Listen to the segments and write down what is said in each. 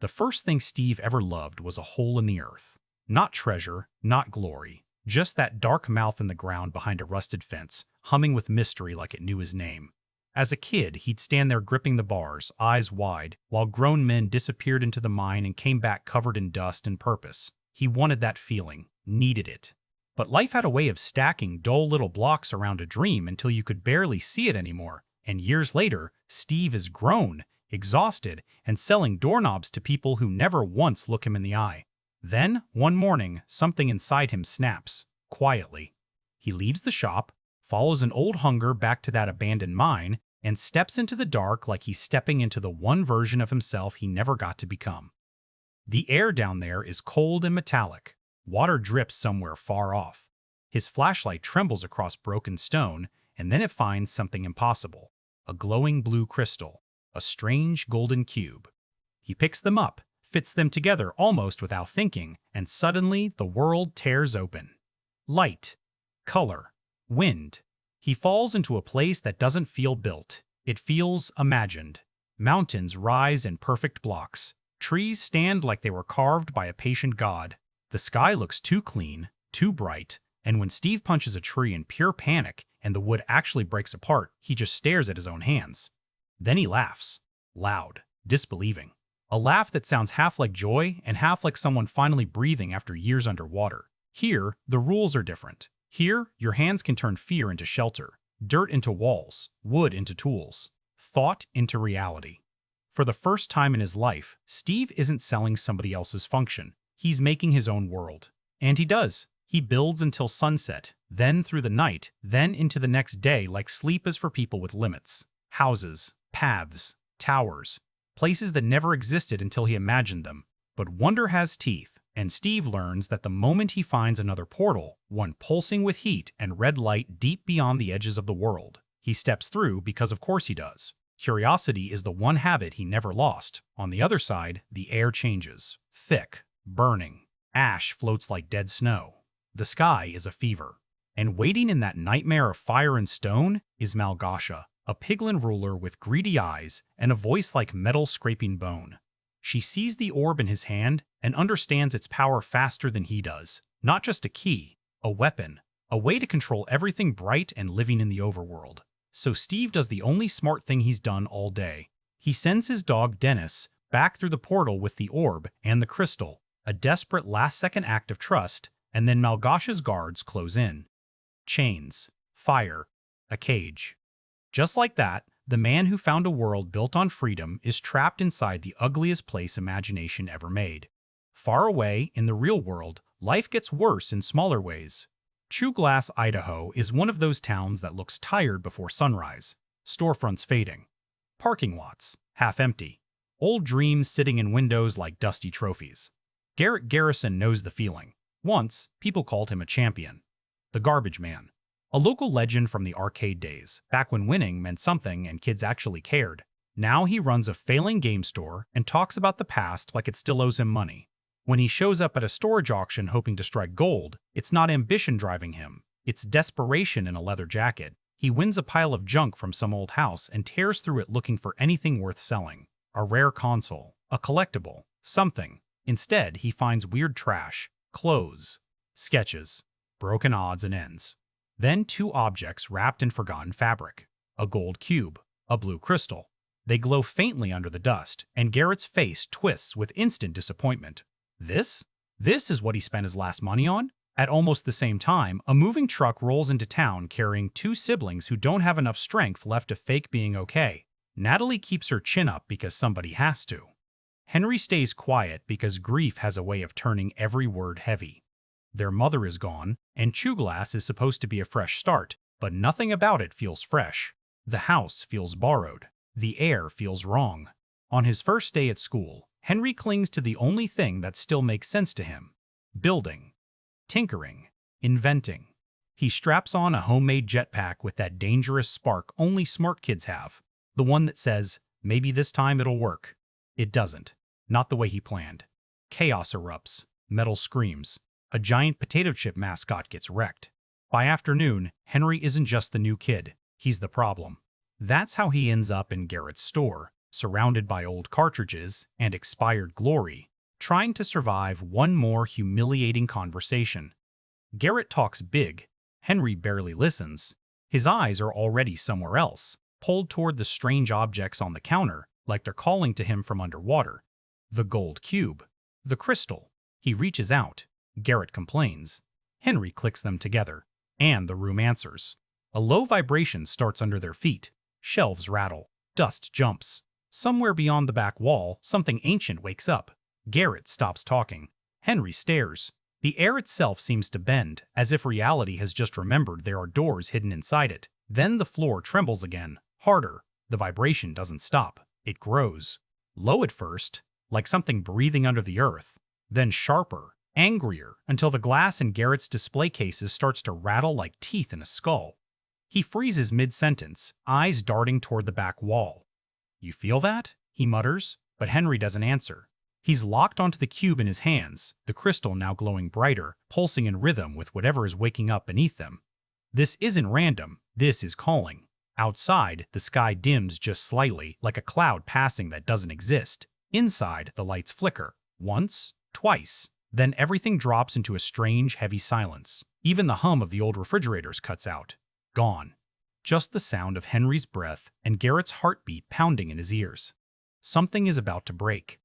The first thing Steve ever loved was a hole in the earth. Not treasure, not glory, just that dark mouth in the ground behind a rusted fence, humming with mystery like it knew his name. As a kid, he'd stand there gripping the bars, eyes wide, while grown men disappeared into the mine and came back covered in dust and purpose. He wanted that feeling, needed it. But life had a way of stacking dull little blocks around a dream until you could barely see it anymore. And years later, Steve is grown, exhausted, and selling doorknobs to people who never once look him in the eye. Then, one morning, something inside him snaps, quietly. He leaves the shop, follows an old hunger back to that abandoned mine, and steps into the dark like he's stepping into the one version of himself he never got to become. The air down there is cold and metallic. Water drips somewhere far off. His flashlight trembles across broken stone, and then it finds something impossible. A glowing blue crystal, a strange golden cube. He picks them up, fits them together almost without thinking, and suddenly the world tears open. Light, color, wind. He falls into a place that doesn't feel built. It feels imagined. Mountains rise in perfect blocks. Trees stand like they were carved by a patient god. The sky looks too clean, too bright, and when Steve punches a tree in pure panic and the wood actually breaks apart, he just stares at his own hands. Then he laughs. Loud, disbelieving. A laugh that sounds half like joy and half like someone finally breathing after years underwater. Here, the rules are different. Here, your hands can turn fear into shelter, dirt into walls, wood into tools, thought into reality. For the first time in his life, Steve isn't selling somebody else's function. He's making his own world. And he does. He builds until sunset, then through the night, then into the next day like sleep is for people with limits. Houses, paths, towers, places that never existed until he imagined them. But wonder has teeth, and Steve learns that the moment he finds another portal, one pulsing with heat and red light deep beyond the edges of the world, he steps through because of course he does. Curiosity is the one habit he never lost. On the other side, the air changes. Thick, burning. Ash floats like dead snow. The sky is a fever. And waiting in that nightmare of fire and stone is Malgosha, a piglin ruler with greedy eyes and a voice like metal scraping bone. She sees the orb in his hand and understands its power faster than he does. Not just a key, a weapon, a way to control everything bright and living in the overworld. So Steve does the only smart thing he's done all day. He sends his dog Dennis back through the portal with the orb and the crystal, a desperate last-second act of trust, and then Malgosha's guards close in. Chains, fire, a cage. Just like that, the man who found a world built on freedom is trapped inside the ugliest place imagination ever made. Far away, in the real world, life gets worse in smaller ways. True Glass, Idaho is one of those towns that looks tired before sunrise. Storefronts fading. Parking lots, half empty. Old dreams sitting in windows like dusty trophies. Garrett Garrison knows the feeling. Once, people called him a champion. The Garbage Man. A local legend from the arcade days, back when winning meant something and kids actually cared. Now he runs a failing game store and talks about the past like it still owes him money. When he shows up at a storage auction hoping to strike gold, it's not ambition driving him. It's desperation in a leather jacket. He wins a pile of junk from some old house and tears through it looking for anything worth selling. A rare console, a collectible, something. Instead, he finds weird trash, clothes, sketches, broken odds and ends. Then two objects wrapped in forgotten fabric. A gold cube, a blue crystal. They glow faintly under the dust, and Garrett's face twists with instant disappointment. This? This is what he spent his last money on? At almost the same time, a moving truck rolls into town carrying two siblings who don't have enough strength left to fake being okay. Natalie keeps her chin up because somebody has to. Henry stays quiet because grief has a way of turning every word heavy. Their mother is gone, and Chuglass is supposed to be a fresh start, but nothing about it feels fresh. The house feels borrowed. The air feels wrong. On his first day at school, Henry clings to the only thing that still makes sense to him. Building. Tinkering. Inventing. He straps on a homemade jetpack with that dangerous spark only smart kids have. The one that says, maybe this time it'll work. It doesn't. Not the way he planned. Chaos erupts. Metal screams. A giant potato chip mascot gets wrecked. By afternoon, Henry isn't just the new kid. He's the problem. That's how he ends up in Garrett's store, surrounded by old cartridges and expired glory, trying to survive one more humiliating conversation. Garrett talks big. Henry barely listens. His eyes are already somewhere else, pulled toward the strange objects on the counter, like they're calling to him from underwater. The gold cube. The crystal. He reaches out. Garrett complains. Henry clicks them together, and the room answers. A low vibration starts under their feet. Shelves rattle. Dust jumps. Somewhere beyond the back wall, something ancient wakes up. Garrett stops talking. Henry stares. The air itself seems to bend, as if reality has just remembered there are doors hidden inside it. Then the floor trembles again, harder. The vibration doesn't stop. It grows. Low at first, like something breathing under the earth. Then sharper, angrier, until the glass in Garrett's display cases starts to rattle like teeth in a skull. He freezes mid-sentence, eyes darting toward the back wall. "You feel that?" he mutters, but Henry doesn't answer. He's locked onto the cube in his hands, the crystal now glowing brighter, pulsing in rhythm with whatever is waking up beneath them. This isn't random, this is calling. Outside, the sky dims just slightly, like a cloud passing that doesn't exist. Inside, the lights flicker. Once, twice. Then everything drops into a strange, heavy silence. Even the hum of the old refrigerators cuts out. Gone. Just the sound of Henry's breath and Garrett's heartbeat pounding in his ears. Something is about to break.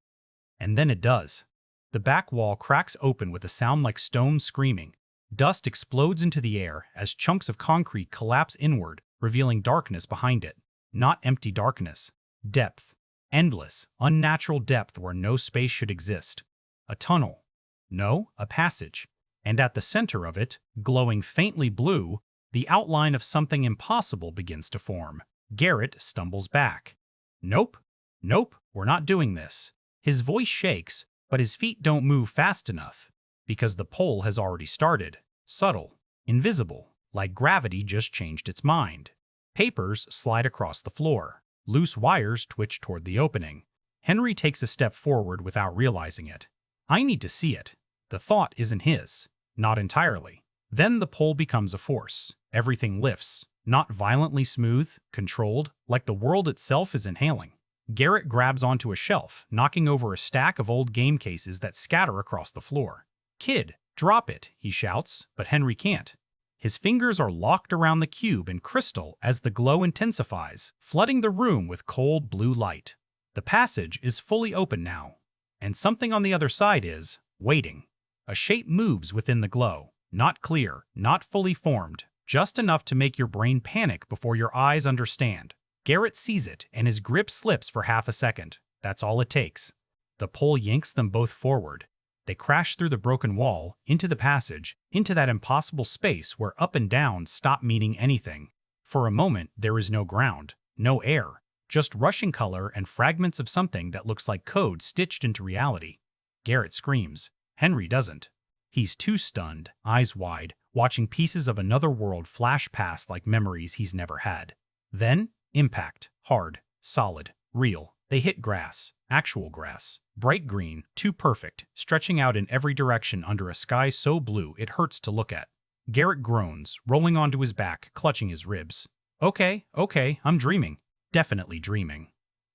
And then it does. The back wall cracks open with a sound like stones screaming. Dust explodes into the air as chunks of concrete collapse inward, revealing darkness behind it. Not empty darkness. Depth. Endless, unnatural depth where no space should exist. A tunnel. No, a passage. And at the center of it, glowing faintly blue, the outline of something impossible begins to form. Garrett stumbles back. "Nope. Nope, we're not doing this." His voice shakes, but his feet don't move fast enough, because the pull has already started. Subtle, invisible, like gravity just changed its mind. Papers slide across the floor. Loose wires twitch toward the opening. Henry takes a step forward without realizing it. I need to see it. The thought isn't his. Not entirely. Then the pull becomes a force. Everything lifts. Not violently smooth, controlled, like the world itself is inhaling. Garrett grabs onto a shelf, knocking over a stack of old game cases that scatter across the floor. "Kid, drop it," he shouts, but Henry can't. His fingers are locked around the cube and crystal as the glow intensifies, flooding the room with cold blue light. The passage is fully open now, and something on the other side is waiting. A shape moves within the glow, not clear, not fully formed, just enough to make your brain panic before your eyes understand. Garrett sees it, and his grip slips for half a second. That's all it takes. The pull yanks them both forward. They crash through the broken wall, into the passage, into that impossible space where up and down stop meaning anything. For a moment, there is no ground, no air, just rushing color and fragments of something that looks like code stitched into reality. Garrett screams. Henry doesn't. He's too stunned, eyes wide, watching pieces of another world flash past like memories he's never had. Then, impact. Hard, solid, real. They hit grass, actual grass. Bright green, too perfect, stretching out in every direction under a sky so blue it hurts to look at. Garrett groans, rolling onto his back, clutching his ribs. Okay, I'm dreaming. Definitely dreaming.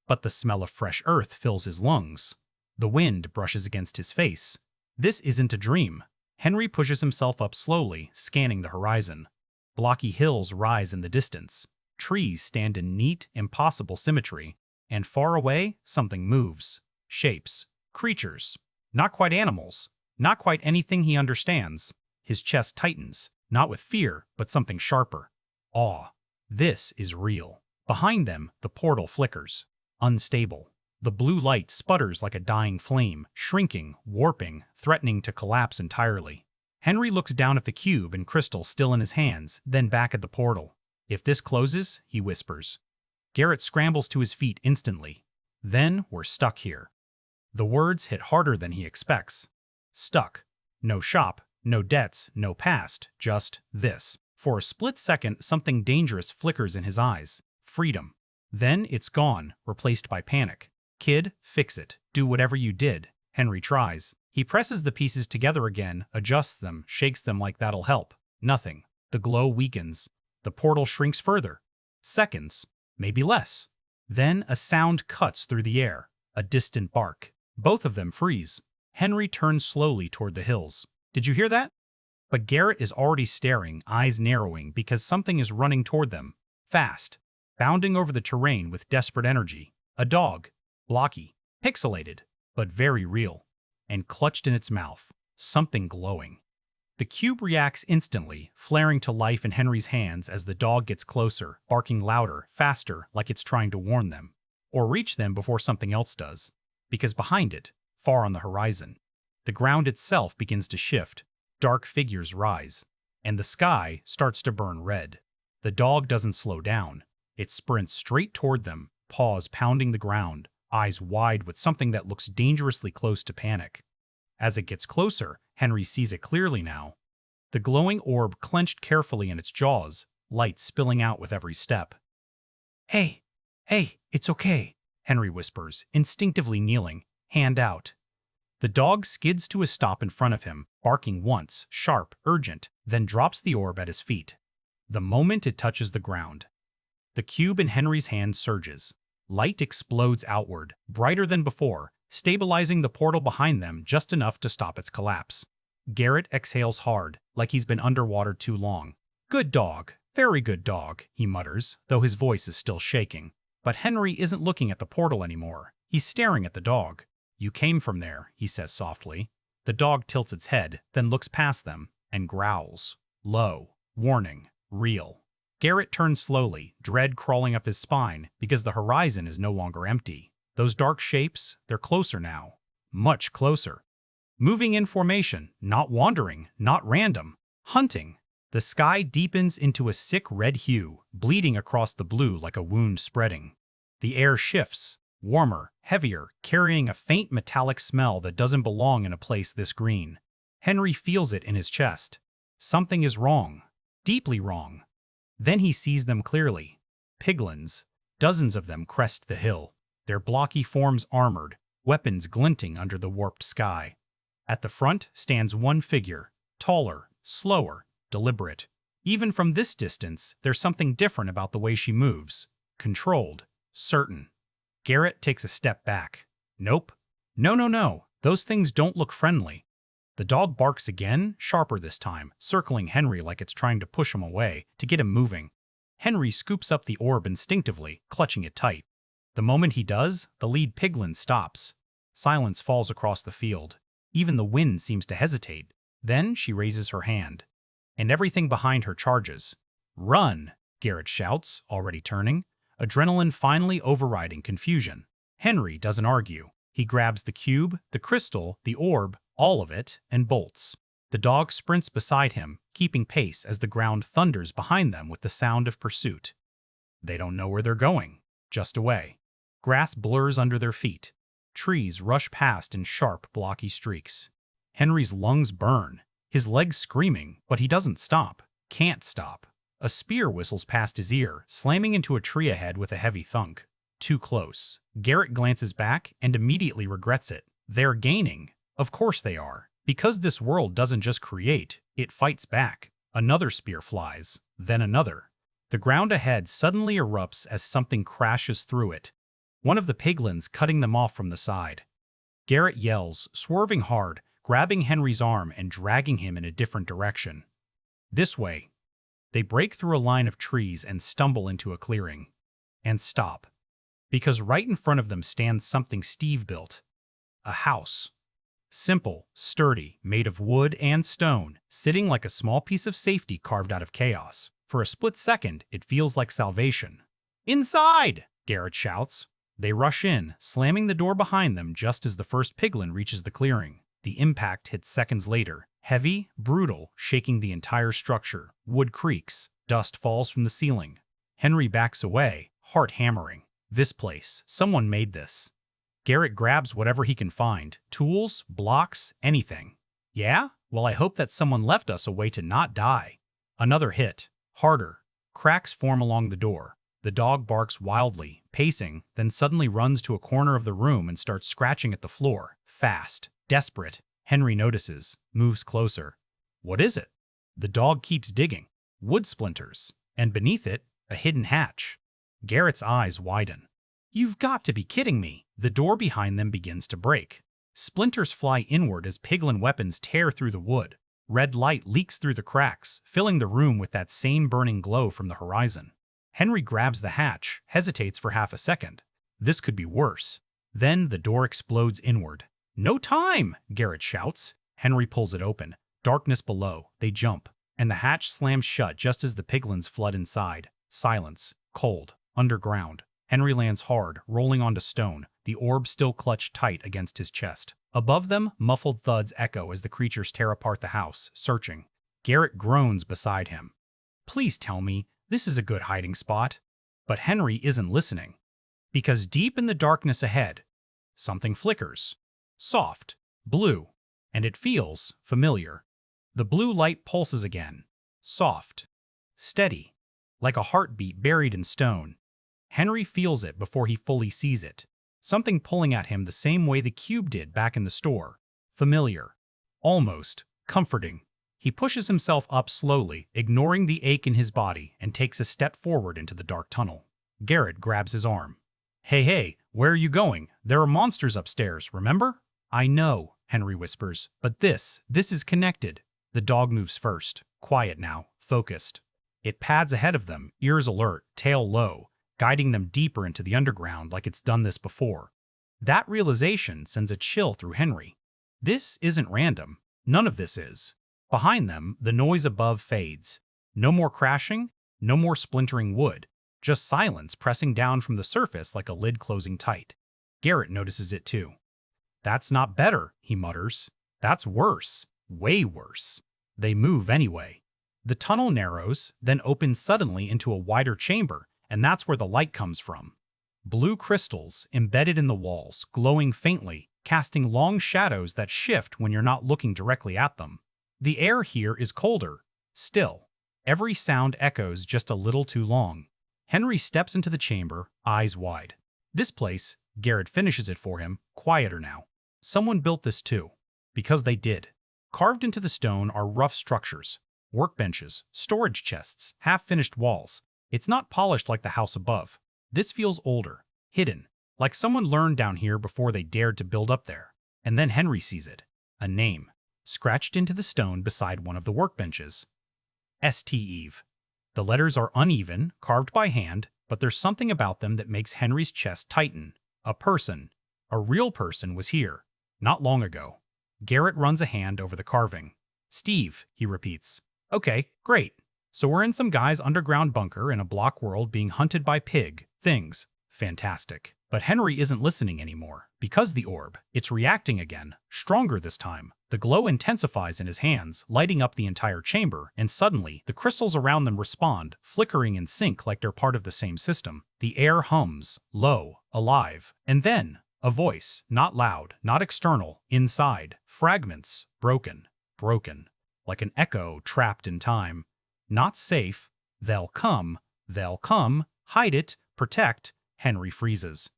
But the smell of fresh earth fills his lungs. The wind brushes against his face. This isn't a dream. Henry pushes himself up slowly, scanning the horizon. Blocky hills rise in the distance. Trees stand in neat, impossible symmetry. And far away, something moves. Shapes. Creatures. Not quite animals. Not quite anything he understands. His chest tightens, not with fear, but something sharper. Awe. This is real. Behind them, the portal flickers. Unstable. The blue light sputters like a dying flame, shrinking, warping, threatening to collapse entirely. Henry looks down at the cube and crystal still in his hands, then back at the portal. If this closes, he whispers. Garrett scrambles to his feet instantly. Then we're stuck here. The words hit harder than he expects. Stuck. No shop, no debts, no past, just this. For a split second, something dangerous flickers in his eyes. Freedom. Then it's gone, replaced by panic. Kid, fix it. Do whatever you did. Henry tries. He presses the pieces together again, adjusts them, shakes them like that'll help. Nothing. The glow weakens. The portal shrinks further. Seconds. Maybe less. Then a sound cuts through the air, a distant bark. Both of them freeze. Henry turns slowly toward the hills. Did you hear that? But Garrett is already staring, eyes narrowing, because something is running toward them. Fast. Bounding over the terrain with desperate energy. A dog. Blocky. Pixelated, but very real. And clutched in its mouth. Something glowing. The cube reacts instantly, flaring to life in Henry's hands as the dog gets closer, barking louder, faster, like it's trying to warn them. Or reach them before something else does. Because behind it, far on the horizon, the ground itself begins to shift, dark figures rise, and the sky starts to burn red. The dog doesn't slow down. It sprints straight toward them, paws pounding the ground, eyes wide with something that looks dangerously close to panic. As it gets closer, Henry sees it clearly now. The glowing orb clenched carefully in its jaws, light spilling out with every step. Hey, it's okay, Henry whispers, instinctively kneeling, hand out. The dog skids to a stop in front of him, barking once, sharp, urgent, then drops the orb at his feet. The moment it touches the ground, the cube in Henry's hand surges. Light explodes outward, brighter than before, stabilizing the portal behind them just enough to stop its collapse. Garrett exhales hard, like he's been underwater too long. Good dog, very good dog, he mutters, though his voice is still shaking. But Henry isn't looking at the portal anymore. He's staring at the dog. You came from there, he says softly. The dog tilts its head, then looks past them, and growls. Low, warning, real. Garrett turns slowly, dread crawling up his spine, because the horizon is no longer empty. Those dark shapes, they're closer now. Much closer. Moving in formation, not wandering, not random. Hunting. The sky deepens into a sick red hue, bleeding across the blue like a wound spreading. The air shifts, warmer, heavier, carrying a faint metallic smell that doesn't belong in a place this green. Henry feels it in his chest. Something is wrong. Deeply wrong. Then he sees them clearly. Piglins. Dozens of them crest the hill, their blocky forms armored, weapons glinting under the warped sky. At the front stands one figure, taller, slower, deliberate. Even from this distance, there's something different about the way she moves. Controlled. Certain. Garrett takes a step back. Nope. No. Those things don't look friendly. The dog barks again, sharper this time, circling Henry like it's trying to push him away, to get him moving. Henry scoops up the orb instinctively, clutching it tight. The moment he does, the lead piglin stops. Silence falls across the field. Even the wind seems to hesitate. Then she raises her hand. And everything behind her charges. Run, Garrett shouts, already turning, adrenaline finally overriding confusion. Henry doesn't argue. He grabs the cube, the crystal, the orb, all of it, and bolts. The dog sprints beside him, keeping pace as the ground thunders behind them with the sound of pursuit. They don't know where they're going, just away. Grass blurs under their feet. Trees rush past in sharp, blocky streaks. Henry's lungs burn, his legs screaming, but he doesn't stop, can't stop. A spear whistles past his ear, slamming into a tree ahead with a heavy thunk. Too close. Garrett glances back and immediately regrets it. They're gaining. Of course they are. Because this world doesn't just create, it fights back. Another spear flies, then another. The ground ahead suddenly erupts as something crashes through it. One of the piglins cutting them off from the side. Garrett yells, swerving hard, grabbing Henry's arm and dragging him in a different direction. This way. They break through a line of trees and stumble into a clearing. And stop. Because right in front of them stands something Steve built. A house. Simple, sturdy, made of wood and stone, sitting like a small piece of safety carved out of chaos. For a split second, it feels like salvation. Inside! Garrett shouts. They rush in, slamming the door behind them just as the first piglin reaches the clearing. The impact hits seconds later, heavy, brutal, shaking the entire structure. Wood creaks, dust falls from the ceiling. Henry backs away, heart hammering. This place, someone made this. Garrett grabs whatever he can find, tools, blocks, anything. Yeah? Well, I hope that someone left us a way to not die. Another hit. Harder. Cracks form along the door. The dog barks wildly, pacing, then suddenly runs to a corner of the room and starts scratching at the floor. Fast. Desperate. Henry notices, moves closer. What is it? The dog keeps digging. Wood splinters. And beneath it, a hidden hatch. Garrett's eyes widen. You've got to be kidding me. The door behind them begins to break. Splinters fly inward as piglin weapons tear through the wood. Red light leaks through the cracks, filling the room with that same burning glow from the horizon. Henry grabs the hatch, hesitates for half a second. This could be worse. Then the door explodes inward. "No time!" Garrett shouts. Henry pulls it open. Darkness below. They jump, and the hatch slams shut just as the piglins flood inside. Silence. Cold. Underground. Henry lands hard, rolling onto stone, the orb still clutched tight against his chest. Above them, muffled thuds echo as the creatures tear apart the house, searching. Garrett groans beside him. "Please tell me this is a good hiding spot." But Henry isn't listening. Because deep in the darkness ahead, something flickers. Soft. Blue. And it feels familiar. The blue light pulses again. Soft. Steady. Like a heartbeat buried in stone. Henry feels it before he fully sees it. Something pulling at him the same way the cube did back in the store. Familiar. Almost. Comforting. He pushes himself up slowly, ignoring the ache in his body, and takes a step forward into the dark tunnel. Garrett grabs his arm. Hey, where are you going? There are monsters upstairs, remember?" "I know," Henry whispers, "but this is connected." The dog moves first. Quiet now. Focused. It pads ahead of them, ears alert, tail low, guiding them deeper into the underground like it's done this before. That realization sends a chill through Henry. This isn't random. None of this is. Behind them, the noise above fades. No more crashing, no more splintering wood. Just silence pressing down from the surface like a lid closing tight. Garrett notices it too. "That's not better," he mutters. "That's worse. Way worse." They move anyway. The tunnel narrows, then opens suddenly into a wider chamber, and that's where the light comes from. Blue crystals embedded in the walls, glowing faintly, casting long shadows that shift when you're not looking directly at them. The air here is colder. Still. Every sound echoes just a little too long. Henry steps into the chamber, eyes wide. This place, Garrett finishes it for him, quieter now. Someone built this too. Because they did. Carved into the stone are rough structures. Workbenches, storage chests, half-finished walls. It's not polished like the house above. This feels older, hidden, like someone learned down here before they dared to build up there. And then Henry sees it. A name. Scratched into the stone beside one of the workbenches. St. Eve. The letters are uneven, carved by hand, but there's something about them that makes Henry's chest tighten. A person, a real person was here, not long ago. Garrett runs a hand over the carving. "Steve," he repeats. "Okay, great. So we're in some guy's underground bunker in a block world being hunted by pig things. Fantastic." But Henry isn't listening anymore. Because the orb, it's reacting again, stronger this time. The glow intensifies in his hands, lighting up the entire chamber, and suddenly, the crystals around them respond, flickering in sync like they're part of the same system. The air hums, low, alive, and then, a voice, not loud, not external, inside, fragments, broken, like an echo trapped in time. Not safe. They'll come, hide it, protect. Henry freezes.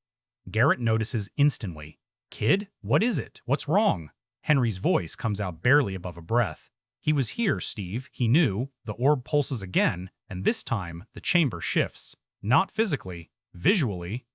Garrett notices instantly. "Kid, what is it? What's wrong?" Henry's voice comes out barely above a breath. "He was here, Steve. He knew." The orb pulses again, and this time the chamber shifts. Not physically, visually.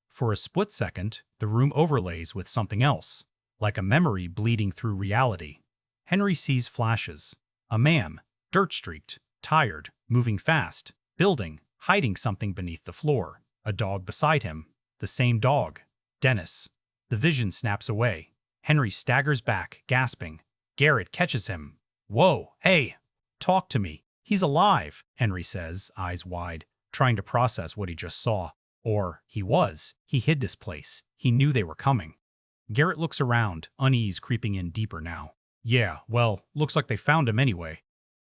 For a split second, the room overlays with something else, like a memory bleeding through reality. Henry sees flashes. A man, dirt-streaked, tired, moving fast, building, hiding something beneath the floor. A dog beside him. The same dog. Dennis. The vision snaps away. Henry staggers back, gasping. Garrett catches him. "Whoa, hey! Talk to me." "He's alive," Henry says, eyes wide, trying to process what he just saw. Or, he was. He hid this place. He knew they were coming. Garrett looks around, unease creeping in deeper now. "Yeah, well, looks like they found him anyway."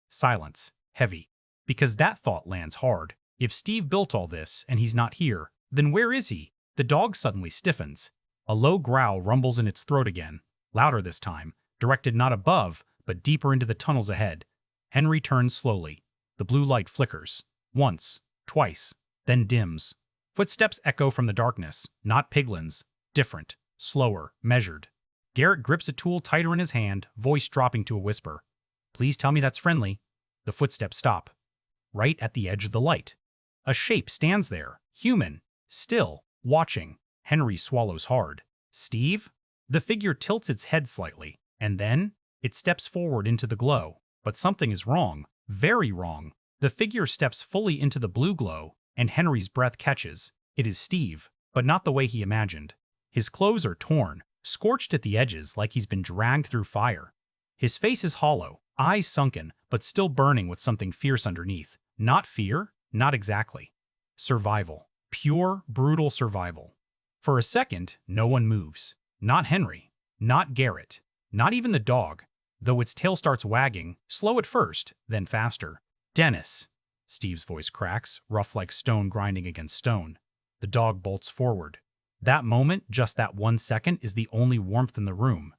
Silence. Heavy. Because that thought lands hard. If Steve built all this, and he's not here, then where is he? The dog suddenly stiffens. A low growl rumbles in its throat again, louder this time, directed not above, but deeper into the tunnels ahead. Henry turns slowly. The blue light flickers. Once. Twice. Then dims. Footsteps echo from the darkness. Not piglins. Different. Slower. Measured. Garrett grips a tool tighter in his hand, voice dropping to a whisper. "Please tell me that's friendly." The footsteps stop. Right at the edge of the light. A shape stands there, Human. Still. Watching. Henry swallows hard. Steve? The figure tilts its head slightly, and then it steps forward into the glow. But something is wrong. Very wrong. The figure steps fully into the blue glow, and Henry's breath catches. It is Steve, but not the way he imagined. His clothes are torn, scorched at the edges like he's been dragged through fire. His face is hollow, eyes sunken, but still burning with something fierce underneath. Not fear, not exactly. Survival. Pure, brutal survival. For a second, no one moves. Not Henry. Not Garrett. Not even the dog, though its tail starts wagging, slow at first, then faster. Dennis. Steve's voice cracks, rough like stone grinding against stone. The dog bolts forward. That moment, just that 1 second, is the only warmth in the room.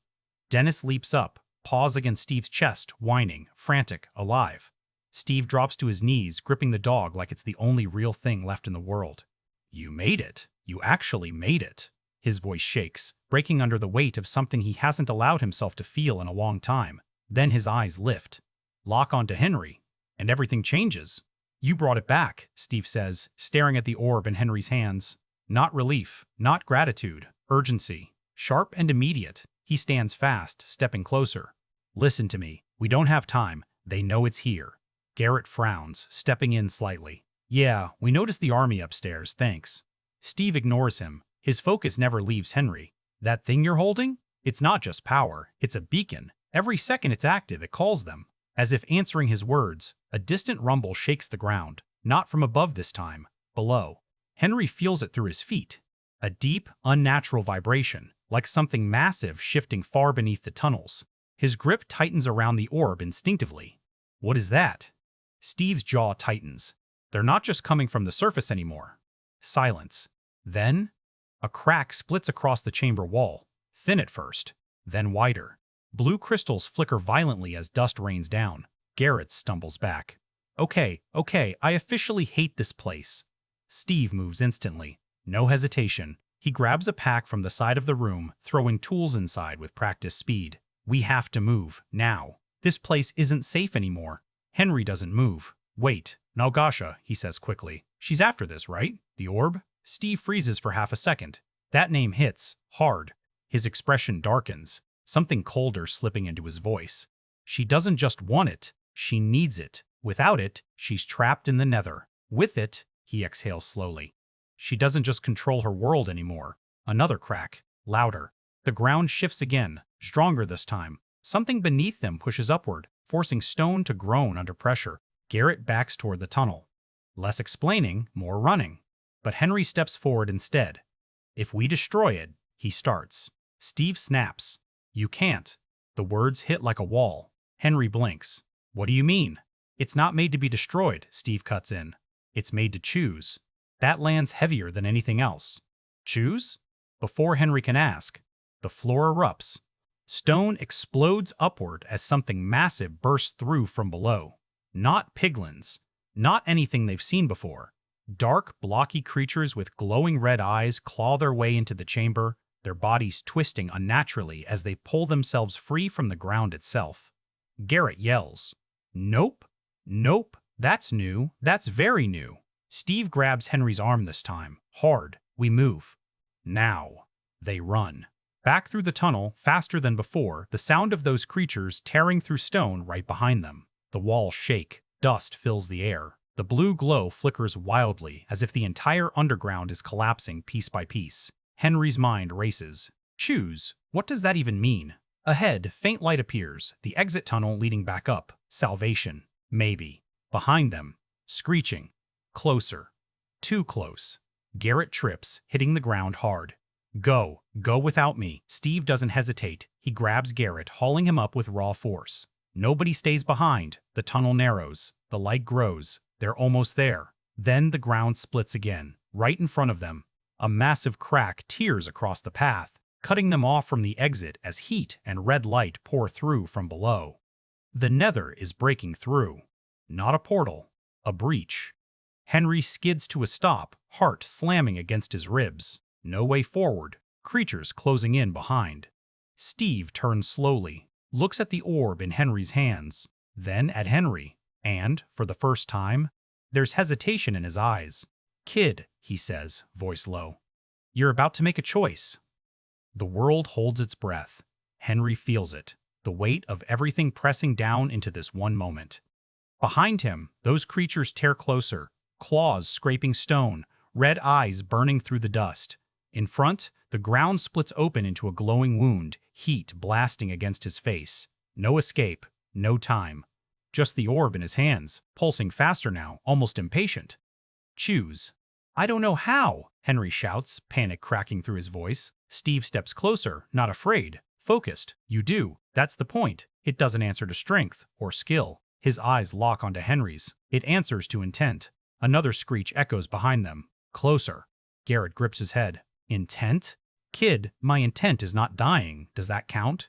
Dennis leaps up, paws against Steve's chest, whining, frantic, alive. Steve drops to his knees, gripping the dog like it's the only real thing left in the world. You made it. You actually made it. His voice shakes, breaking under the weight of something he hasn't allowed himself to feel in a long time. Then his eyes lift, lock onto Henry, and everything changes. You brought it back, Steve says, staring at the orb in Henry's hands. Not relief, not gratitude, urgency. Sharp and immediate. He stands fast, stepping closer. Listen to me. We don't have time. They know it's here. Garrett frowns, stepping in slightly. Yeah, we noticed the army upstairs, thanks. Steve ignores him. His focus never leaves Henry. That thing you're holding? It's not just power. It's a beacon. Every second it's active, it calls them. As if answering his words, a distant rumble shakes the ground. Not from above this time. Below. Henry feels it through his feet. A deep, unnatural vibration, like something massive shifting far beneath the tunnels. His grip tightens around the orb instinctively. What is that? Steve's jaw tightens. They're not just coming from the surface anymore. Silence. Then, a crack splits across the chamber wall, thin at first, then wider. Blue crystals flicker violently as dust rains down. Garrett stumbles back. Okay, I officially hate this place. Steve moves instantly. No hesitation. He grabs a pack from the side of the room, throwing tools inside with practiced speed. We have to move, now. This place isn't safe anymore. Henry doesn't move. Wait, Malgosha, he says quickly. She's after this, right? The orb? Steve freezes for half a second. That name hits, hard. His expression darkens, something colder slipping into his voice. She doesn't just want it, she needs it. Without it, she's trapped in the Nether. With it, he exhales slowly. She doesn't just control her world anymore. Another crack, louder. The ground shifts again, stronger this time. Something beneath them pushes upward, forcing stone to groan under pressure. Garrett backs toward the tunnel. Less explaining, more running. But Henry steps forward instead. If we destroy it, he starts. Steve snaps. You can't. The words hit like a wall. Henry blinks. What do you mean? It's not made to be destroyed, Steve cuts in. It's made to choose. That lands heavier than anything else. Choose? Before Henry can ask, the floor erupts. Stone explodes upward as something massive bursts through from below. Not piglins. Not anything they've seen before. Dark, blocky creatures with glowing red eyes claw their way into the chamber, their bodies twisting unnaturally as they pull themselves free from the ground itself. Garrett yells. Nope. Nope. That's new. That's very new. Steve grabs Henry's arm this time. Hard. We move. Now. They run. Back through the tunnel, faster than before, the sound of those creatures tearing through stone right behind them. The walls shake. Dust fills the air. The blue glow flickers wildly, as if the entire underground is collapsing piece by piece. Henry's mind races. Choose. What does that even mean? Ahead, faint light appears, the exit tunnel leading back up. Salvation. Maybe. Behind them. Screeching. Closer. Too close. Garrett trips, hitting the ground hard. Go. Go without me. Steve doesn't hesitate. He grabs Garrett, hauling him up with raw force. Nobody stays behind. The tunnel narrows. The light grows. They're almost there. Then the ground splits again, right in front of them. A massive crack tears across the path, cutting them off from the exit as heat and red light pour through from below. The Nether is breaking through. Not a portal, a breach. Henry skids to a stop, heart slamming against his ribs. No way forward, creatures closing in behind. Steve turns slowly, looks at the orb in Henry's hands, then at Henry, and, for the first time, there's hesitation in his eyes. Kid, he says, voice low. You're about to make a choice. The world holds its breath. Henry feels it, the weight of everything pressing down into this one moment. Behind him, those creatures tear closer, claws scraping stone, red eyes burning through the dust. In front, the ground splits open into a glowing wound, heat blasting against his face. No escape, no time. Just the orb in his hands, pulsing faster now, almost impatient. Choose. I don't know how, Henry shouts, panic cracking through his voice. Steve steps closer, not afraid, focused. You do. That's the point. It doesn't answer to strength or skill. His eyes lock onto Henry's. It answers to intent. Another screech echoes behind them. Closer. Garrett grips his head. Intent? Kid, my intent is not dying. Does that count?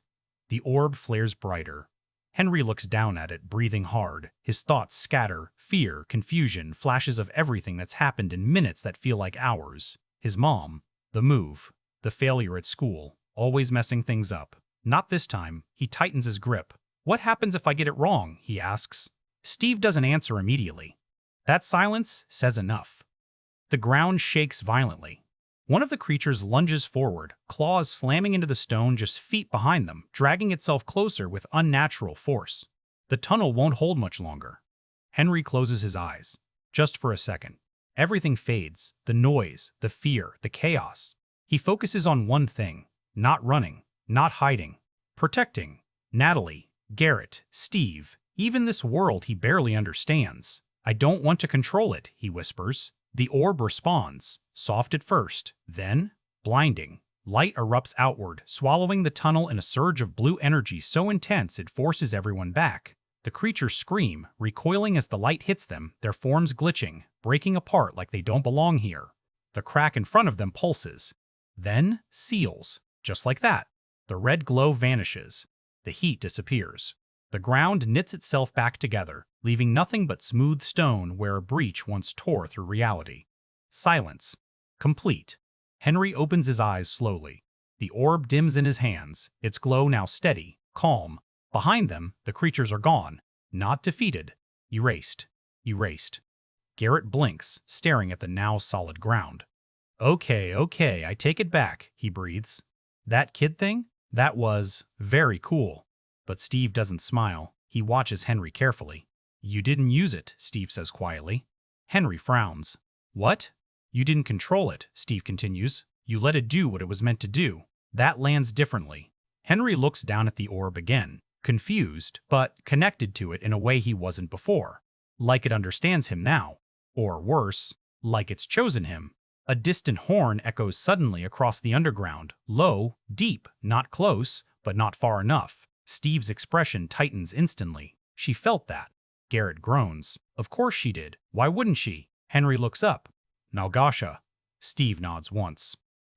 The orb flares brighter. Henry looks down at it, breathing hard. His thoughts scatter. Fear, confusion, flashes of everything that's happened in minutes that feel like hours. His mom, the move, the failure at school, always messing things up. Not this time. He tightens his grip. What happens if I get it wrong? He asks. Steve doesn't answer immediately. That silence says enough. The ground shakes violently. One of the creatures lunges forward, claws slamming into the stone just feet behind them, dragging itself closer with unnatural force. The tunnel won't hold much longer. Henry closes his eyes. Just for a second. Everything fades. The noise, the fear, the chaos. He focuses on one thing. Not running. Not hiding. Protecting. Natalie, Garrett, Steve, even this world he barely understands. I don't want to control it, he whispers. The orb responds, soft at first, then blinding. Light erupts outward, swallowing the tunnel in a surge of blue energy so intense it forces everyone back. The creatures scream, recoiling as the light hits them, their forms glitching, breaking apart like they don't belong here. The crack in front of them pulses, then seals, just like that. The red glow vanishes. The heat disappears. The ground knits itself back together, leaving nothing but smooth stone where a breach once tore through reality. Silence. Complete. Henry opens his eyes slowly. The orb dims in his hands, its glow now steady, calm. Behind them, the creatures are gone. Not defeated. Erased. Erased. Garrett blinks, staring at the now solid ground. Okay, I take it back, he breathes. That kid thing? That was very cool. But Steve doesn't smile. He watches Henry carefully. You didn't use it, Steve says quietly. Henry frowns. What? You didn't control it, Steve continues. You let it do what it was meant to do. That lands differently. Henry looks down at the orb again, confused, but connected to it in a way he wasn't before. Like it understands him now. Or worse, like it's chosen him. A distant horn echoes suddenly across the underground, low, deep, not close, but not far enough. Steve's expression tightens instantly. She felt that. Garrett groans. Of course she did. Why wouldn't she? Henry looks up. Malgosha. Steve nods once.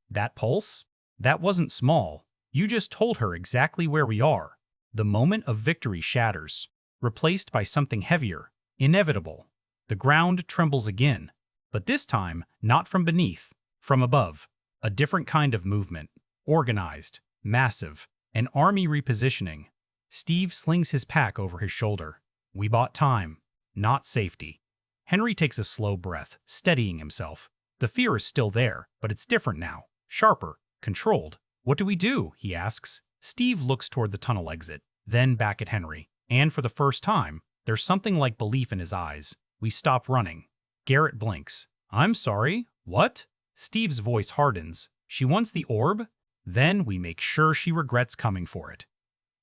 That pulse? That wasn't small. You just told her exactly where we are. The moment of victory shatters, replaced by something heavier, inevitable. The ground trembles again, but this time not from beneath, from above. A different kind of movement, organized, massive, an army repositioning. Steve slings his pack over his shoulder. We bought time, not safety. Henry takes a slow breath, steadying himself. The fear is still there, but it's different now, sharper, controlled. What do we do? He asks. Steve looks toward the tunnel exit, then back at Henry. And for the first time, there's something like belief in his eyes. We stop running. Garrett blinks. I'm sorry, what? Steve's voice hardens. She wants the orb? Then we make sure she regrets coming for it.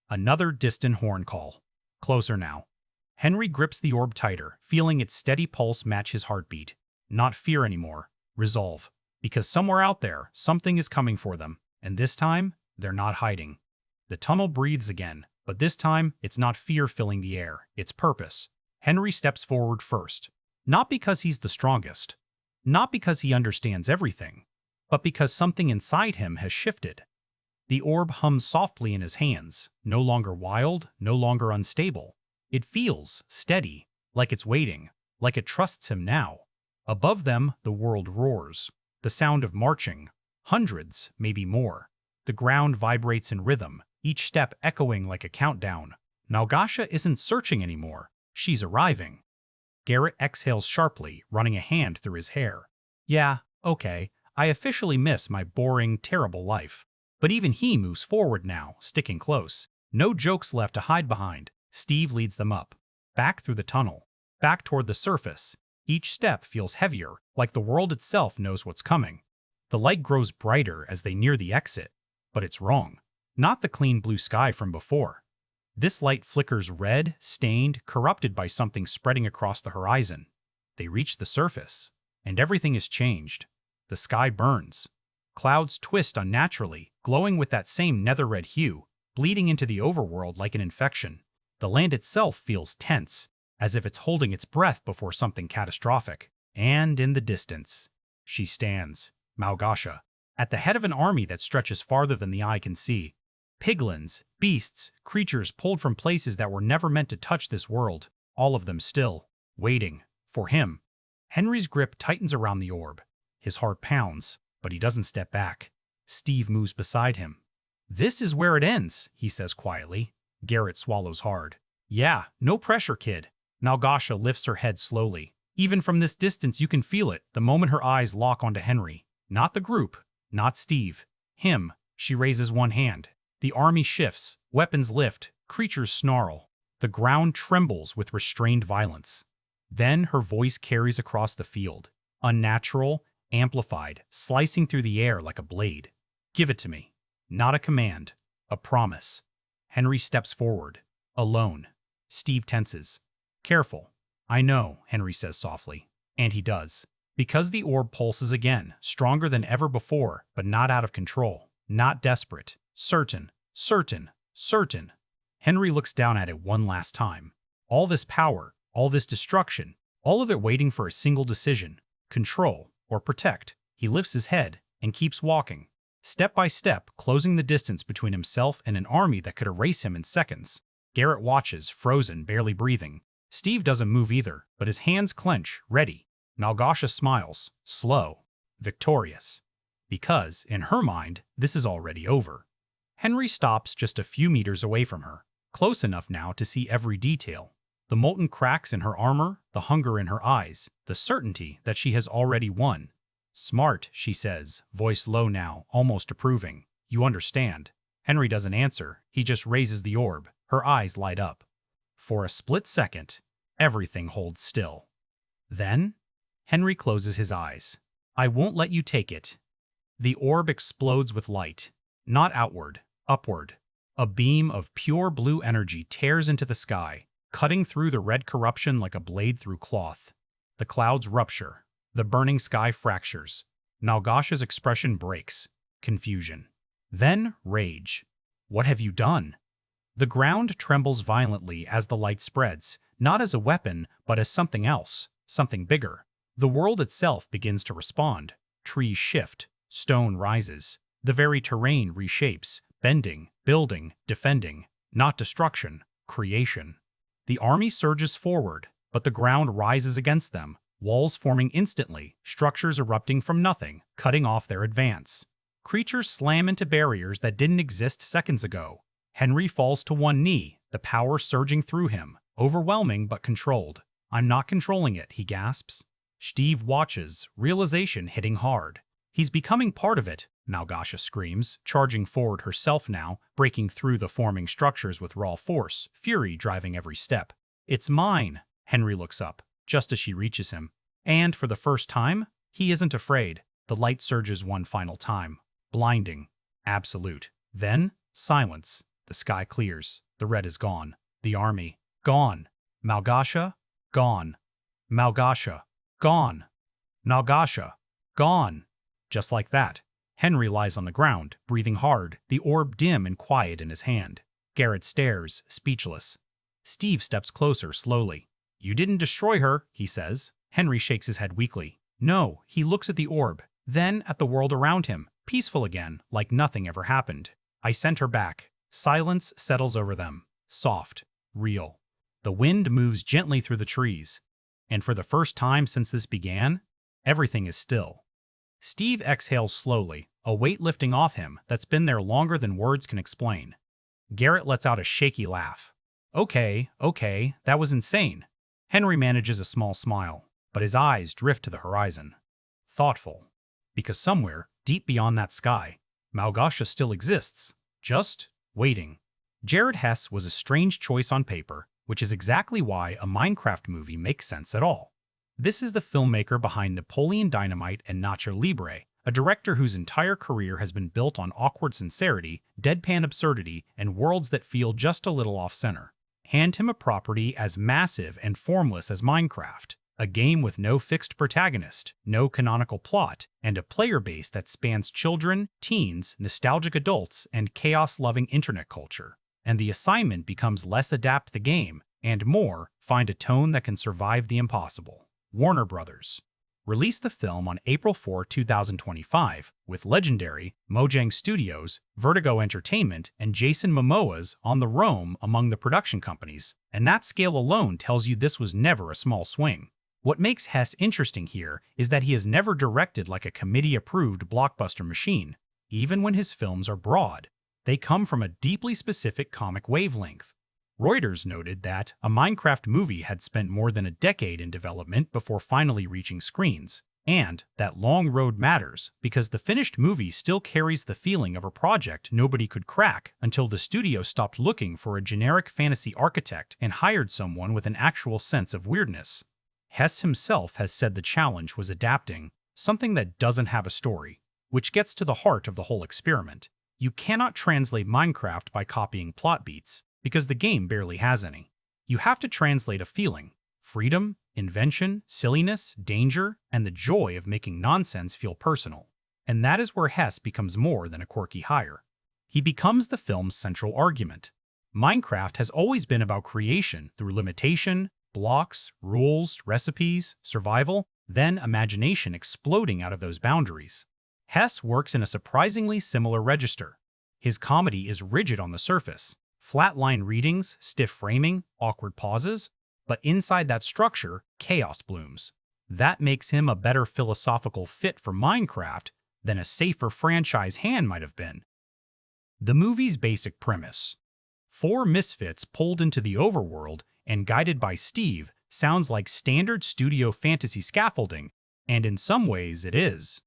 Another distant horn call. Closer now. Henry grips the orb tighter, feeling its steady pulse match his heartbeat. Not fear anymore. Resolve. Because somewhere out there, something is coming for them. And this time, they're not hiding. The tunnel breathes again, but this time, it's not fear filling the air. It's purpose. Henry steps forward first. Not because he's the strongest. Not because he understands everything. But because something inside him has shifted. The orb hums softly in his hands, no longer wild, no longer unstable. It feels steady, like it's waiting, like it trusts him now. Above them, the world roars. The sound of marching. Hundreds, maybe more. The ground vibrates in rhythm, each step echoing like a countdown. Malgosha isn't searching anymore. She's arriving. Garrett exhales sharply, running a hand through his hair. Yeah, okay, I officially miss my boring, terrible life. But even he moves forward now, sticking close. No jokes left to hide behind. Steve leads them up, back through the tunnel, back toward the surface. Each step feels heavier, like the world itself knows what's coming. The light grows brighter as they near the exit, but it's wrong. Not the clean blue sky from before. This light flickers red, stained, corrupted by something spreading across the horizon. They reach the surface, and everything is changed. The sky burns. Clouds twist unnaturally, glowing with that same nether-red hue, bleeding into the overworld like an infection. The land itself feels tense, as if it's holding its breath before something catastrophic. And in the distance, she stands, Malgosha, at the head of an army that stretches farther than the eye can see. Piglins, beasts, creatures pulled from places that were never meant to touch this world, all of them still, waiting, for him. Henry's grip tightens around the orb. His heart pounds, but he doesn't step back. Steve moves beside him. "This is where it ends," he says quietly. Garrett swallows hard. "Yeah, no pressure, kid." Malgosha lifts her head slowly. Even from this distance you can feel it the moment her eyes lock onto Henry. Not the group, not Steve. Him. She raises one hand. The army shifts, weapons lift, creatures snarl. The ground trembles with restrained violence. Then her voice carries across the field. Unnatural, amplified, slicing through the air like a blade. "Give it to me." Not a command, a promise. Henry steps forward. Alone. Steve tenses. "Careful." "I know," Henry says softly. And he does. Because the orb pulses again, stronger than ever before, but not out of control. Not desperate. Certain. Certain. Certain. Henry looks down at it one last time. All this power, all this destruction, all of it waiting for a single decision. Control or protect. He lifts his head and keeps walking. Step by step, closing the distance between himself and an army that could erase him in seconds. Garrett watches, frozen, barely breathing. Steve doesn't move either, but his hands clench, ready. Malgosha smiles, slow, victorious. Because, in her mind, this is already over. Henry stops just a few meters away from her, close enough now to see every detail. The molten cracks in her armor, the hunger in her eyes, the certainty that she has already won. "Smart," she says, voice low now, almost approving. "You understand." Henry doesn't answer, he just raises the orb. Her eyes light up. For a split second, everything holds still. Then, Henry closes his eyes. "I won't let you take it." The orb explodes with light. Not outward, upward. A beam of pure blue energy tears into the sky, cutting through the red corruption like a blade through cloth. The clouds rupture. The burning sky fractures. Malgosha's expression breaks. Confusion. Then rage. "What have you done?" The ground trembles violently as the light spreads, not as a weapon, but as something else, something bigger. The world itself begins to respond. Trees shift. Stone rises. The very terrain reshapes, bending, building, defending. Not destruction, creation. The army surges forward, but the ground rises against them. Walls forming instantly, structures erupting from nothing, cutting off their advance. Creatures slam into barriers that didn't exist seconds ago. Henry falls to one knee, the power surging through him, overwhelming but controlled. "I'm not controlling it," he gasps. Steve watches, realization hitting hard. "He's becoming part of it," Malgosha screams, charging forward herself now, breaking through the forming structures with raw force, fury driving every step. "It's mine." Henry looks up, just as she reaches him. And for the first time, he isn't afraid. The light surges one final time. Blinding. Absolute. Then, silence. The sky clears. The red is gone. The army. Gone. Malgosha. Gone. Malgosha. Gone. Malgosha. Gone. Just like that. Henry lies on the ground, breathing hard, the orb dim and quiet in his hand. Garrett stares, speechless. Steve steps closer, slowly. "You didn't destroy her," he says. Henry shakes his head weakly. No, he looks at the orb, then at the world around him, peaceful again, like nothing ever happened. "I sent her back." Silence settles over them. Soft. Real. The wind moves gently through the trees. And for the first time since this began, everything is still. Steve exhales slowly, a weight lifting off him that's been there longer than words can explain. Garrett lets out a shaky laugh. Okay, that was insane." Henry manages a small smile, but his eyes drift to the horizon. thoughtful. Because somewhere, deep beyond that sky, Malgosha still exists, just waiting. Jared Hess was a strange choice on paper, which is exactly why a Minecraft movie makes sense at all. This is the filmmaker behind Napoleon Dynamite and Nacho Libre, a director whose entire career has been built on awkward sincerity, deadpan absurdity, and worlds that feel just a little off-center. Hand him a property as massive and formless as Minecraft, a game with no fixed protagonist, no canonical plot, and a player base that spans children, teens, nostalgic adults, and chaos-loving internet culture. And the assignment becomes less adapt the game, and more find a tone that can survive the impossible. Warner Brothers released the film on April 4, 2025, with legendary Mojang Studios, Vertigo Entertainment, and Jason Momoa's on the roam among the production companies, and that scale alone tells you this was never a small swing. What makes Hess interesting here is that he has never directed like a committee-approved blockbuster machine. Even when his films are broad, they come from a deeply specific comic wavelength. Reuters noted that a Minecraft movie had spent more than a decade in development before finally reaching screens, and that long road matters because the finished movie still carries the feeling of a project nobody could crack until the studio stopped looking for a generic fantasy architect and hired someone with an actual sense of weirdness. Hess himself has said the challenge was adapting something that doesn't have a story, which gets to the heart of the whole experiment. You cannot translate Minecraft by copying plot beats, because the game barely has any. You have to translate a feeling: freedom, invention, silliness, danger, and the joy of making nonsense feel personal. And that is where Hess becomes more than a quirky hire. He becomes the film's central argument. Minecraft has always been about creation through limitation, blocks, rules, recipes, survival, then imagination exploding out of those boundaries. Hess works in a surprisingly similar register. His comedy is rigid on the surface. Flatline readings, stiff framing, awkward pauses, but inside that structure, chaos blooms. That makes him a better philosophical fit for Minecraft than a safer franchise hand might have been. The movie's basic premise: 4 misfits pulled into the overworld and guided by Steve sounds like standard studio fantasy scaffolding, and in some ways it is.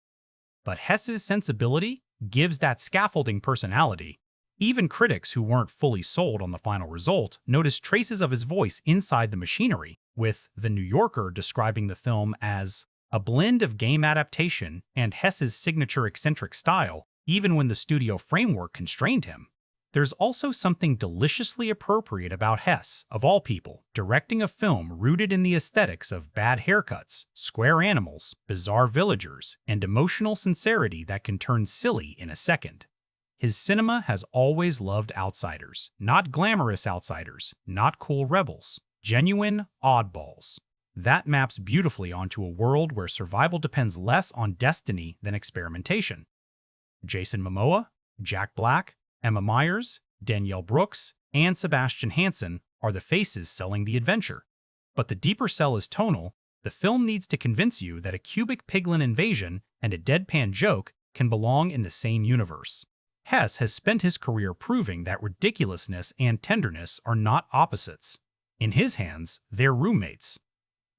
But Hess's sensibility gives that scaffolding personality. Even critics who weren't fully sold on the final result noticed traces of his voice inside the machinery, with The New Yorker describing the film as a blend of game adaptation and Hess's signature eccentric style, even when the studio framework constrained him. There's also something deliciously appropriate about Hess, of all people, directing a film rooted in the aesthetics of bad haircuts, square animals, bizarre villagers, and emotional sincerity that can turn silly in a second. His cinema has always loved outsiders, not glamorous outsiders, not cool rebels, genuine oddballs. That maps beautifully onto a world where survival depends less on destiny than experimentation. Jason Momoa, Jack Black, Emma Myers, Danielle Brooks, and Sebastian Hansen are the faces selling the adventure. But the deeper sell is tonal. The film needs to convince you that a cubic piglin invasion and a deadpan joke can belong in the same universe. Hess has spent his career proving that ridiculousness and tenderness are not opposites. In his hands, they're roommates.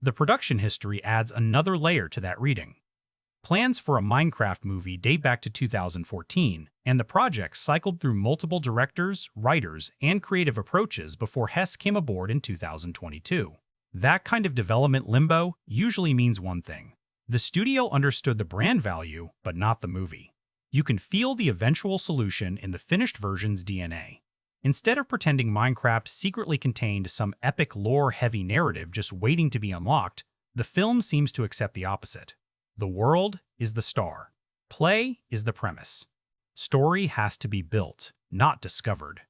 The production history adds another layer to that reading. Plans for a Minecraft movie date back to 2014, and the project cycled through multiple directors, writers, and creative approaches before Hess came aboard in 2022. That kind of development limbo usually means one thing: the studio understood the brand value, but not the movie. You can feel the eventual solution in the finished version's DNA. Instead of pretending Minecraft secretly contained some epic lore-heavy narrative just waiting to be unlocked, the film seems to accept the opposite. The world is the star. Play is the premise. Story has to be built, not discovered.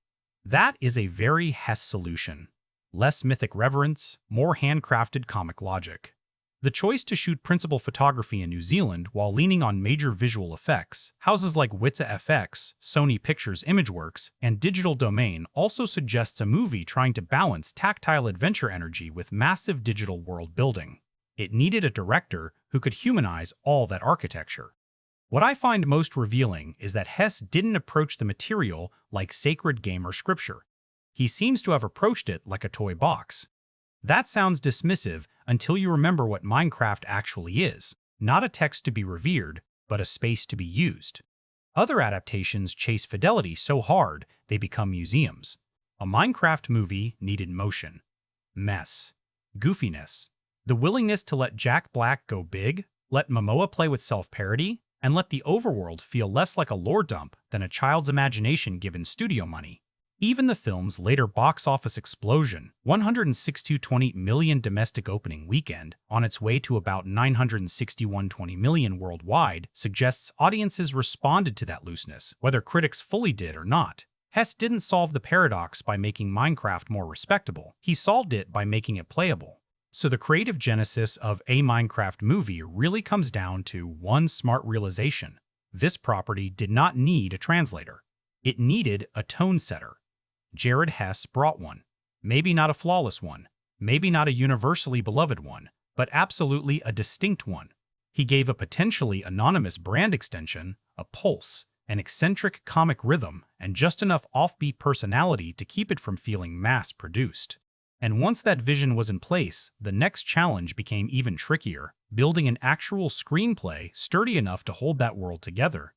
That is a very Hess solution. Less mythic reverence, more handcrafted comic logic. The choice to shoot principal photography in New Zealand while leaning on major visual effects, houses like Weta FX, Sony Pictures Imageworks, and Digital Domain also suggests a movie trying to balance tactile adventure energy with massive digital world building. It needed a director who could humanize all that architecture. What I find most revealing is that Hess didn't approach the material like sacred gamer scripture. He seems to have approached it like a toy box. That sounds dismissive until you remember what Minecraft actually is. not a text to be revered, but a space to be used. Other adaptations chase fidelity so hard they become museums. A Minecraft movie needed motion, mess, goofiness, the willingness to let Jack Black go big, let Momoa play with self-parody, and let the overworld feel less like a lore dump than a child's imagination given studio money. Even the film's later box office explosion, $162.20 million domestic opening weekend, on its way to about $961.20 million worldwide, suggests audiences responded to that looseness, whether critics fully did or not. Hess didn't solve the paradox by making Minecraft more respectable. He solved it by making it playable. So the creative genesis of a Minecraft movie really comes down to one smart realization. This property did not need a translator. It needed a tone setter. Jared Hess brought one. Maybe not a flawless one, maybe not a universally beloved one, but absolutely a distinct one. He gave a potentially anonymous brand extension, a pulse, an eccentric comic rhythm, and just enough offbeat personality to keep it from feeling mass-produced. And once that vision was in place, the next challenge became even trickier, building an actual screenplay sturdy enough to hold that world together.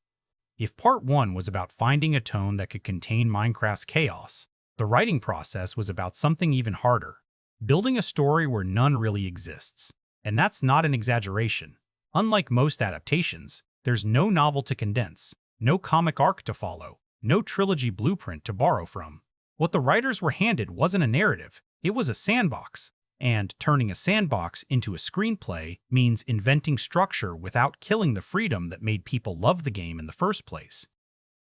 If Part 1 was about finding a tone that could contain Minecraft's chaos, the writing process was about something even harder, building a story where none really exists. And that's not an exaggeration. Unlike most adaptations, there's no novel to condense, no comic arc to follow, no trilogy blueprint to borrow from. What the writers were handed wasn't a narrative, it was a sandbox. And turning a sandbox into a screenplay means inventing structure without killing the freedom that made people love the game in the first place.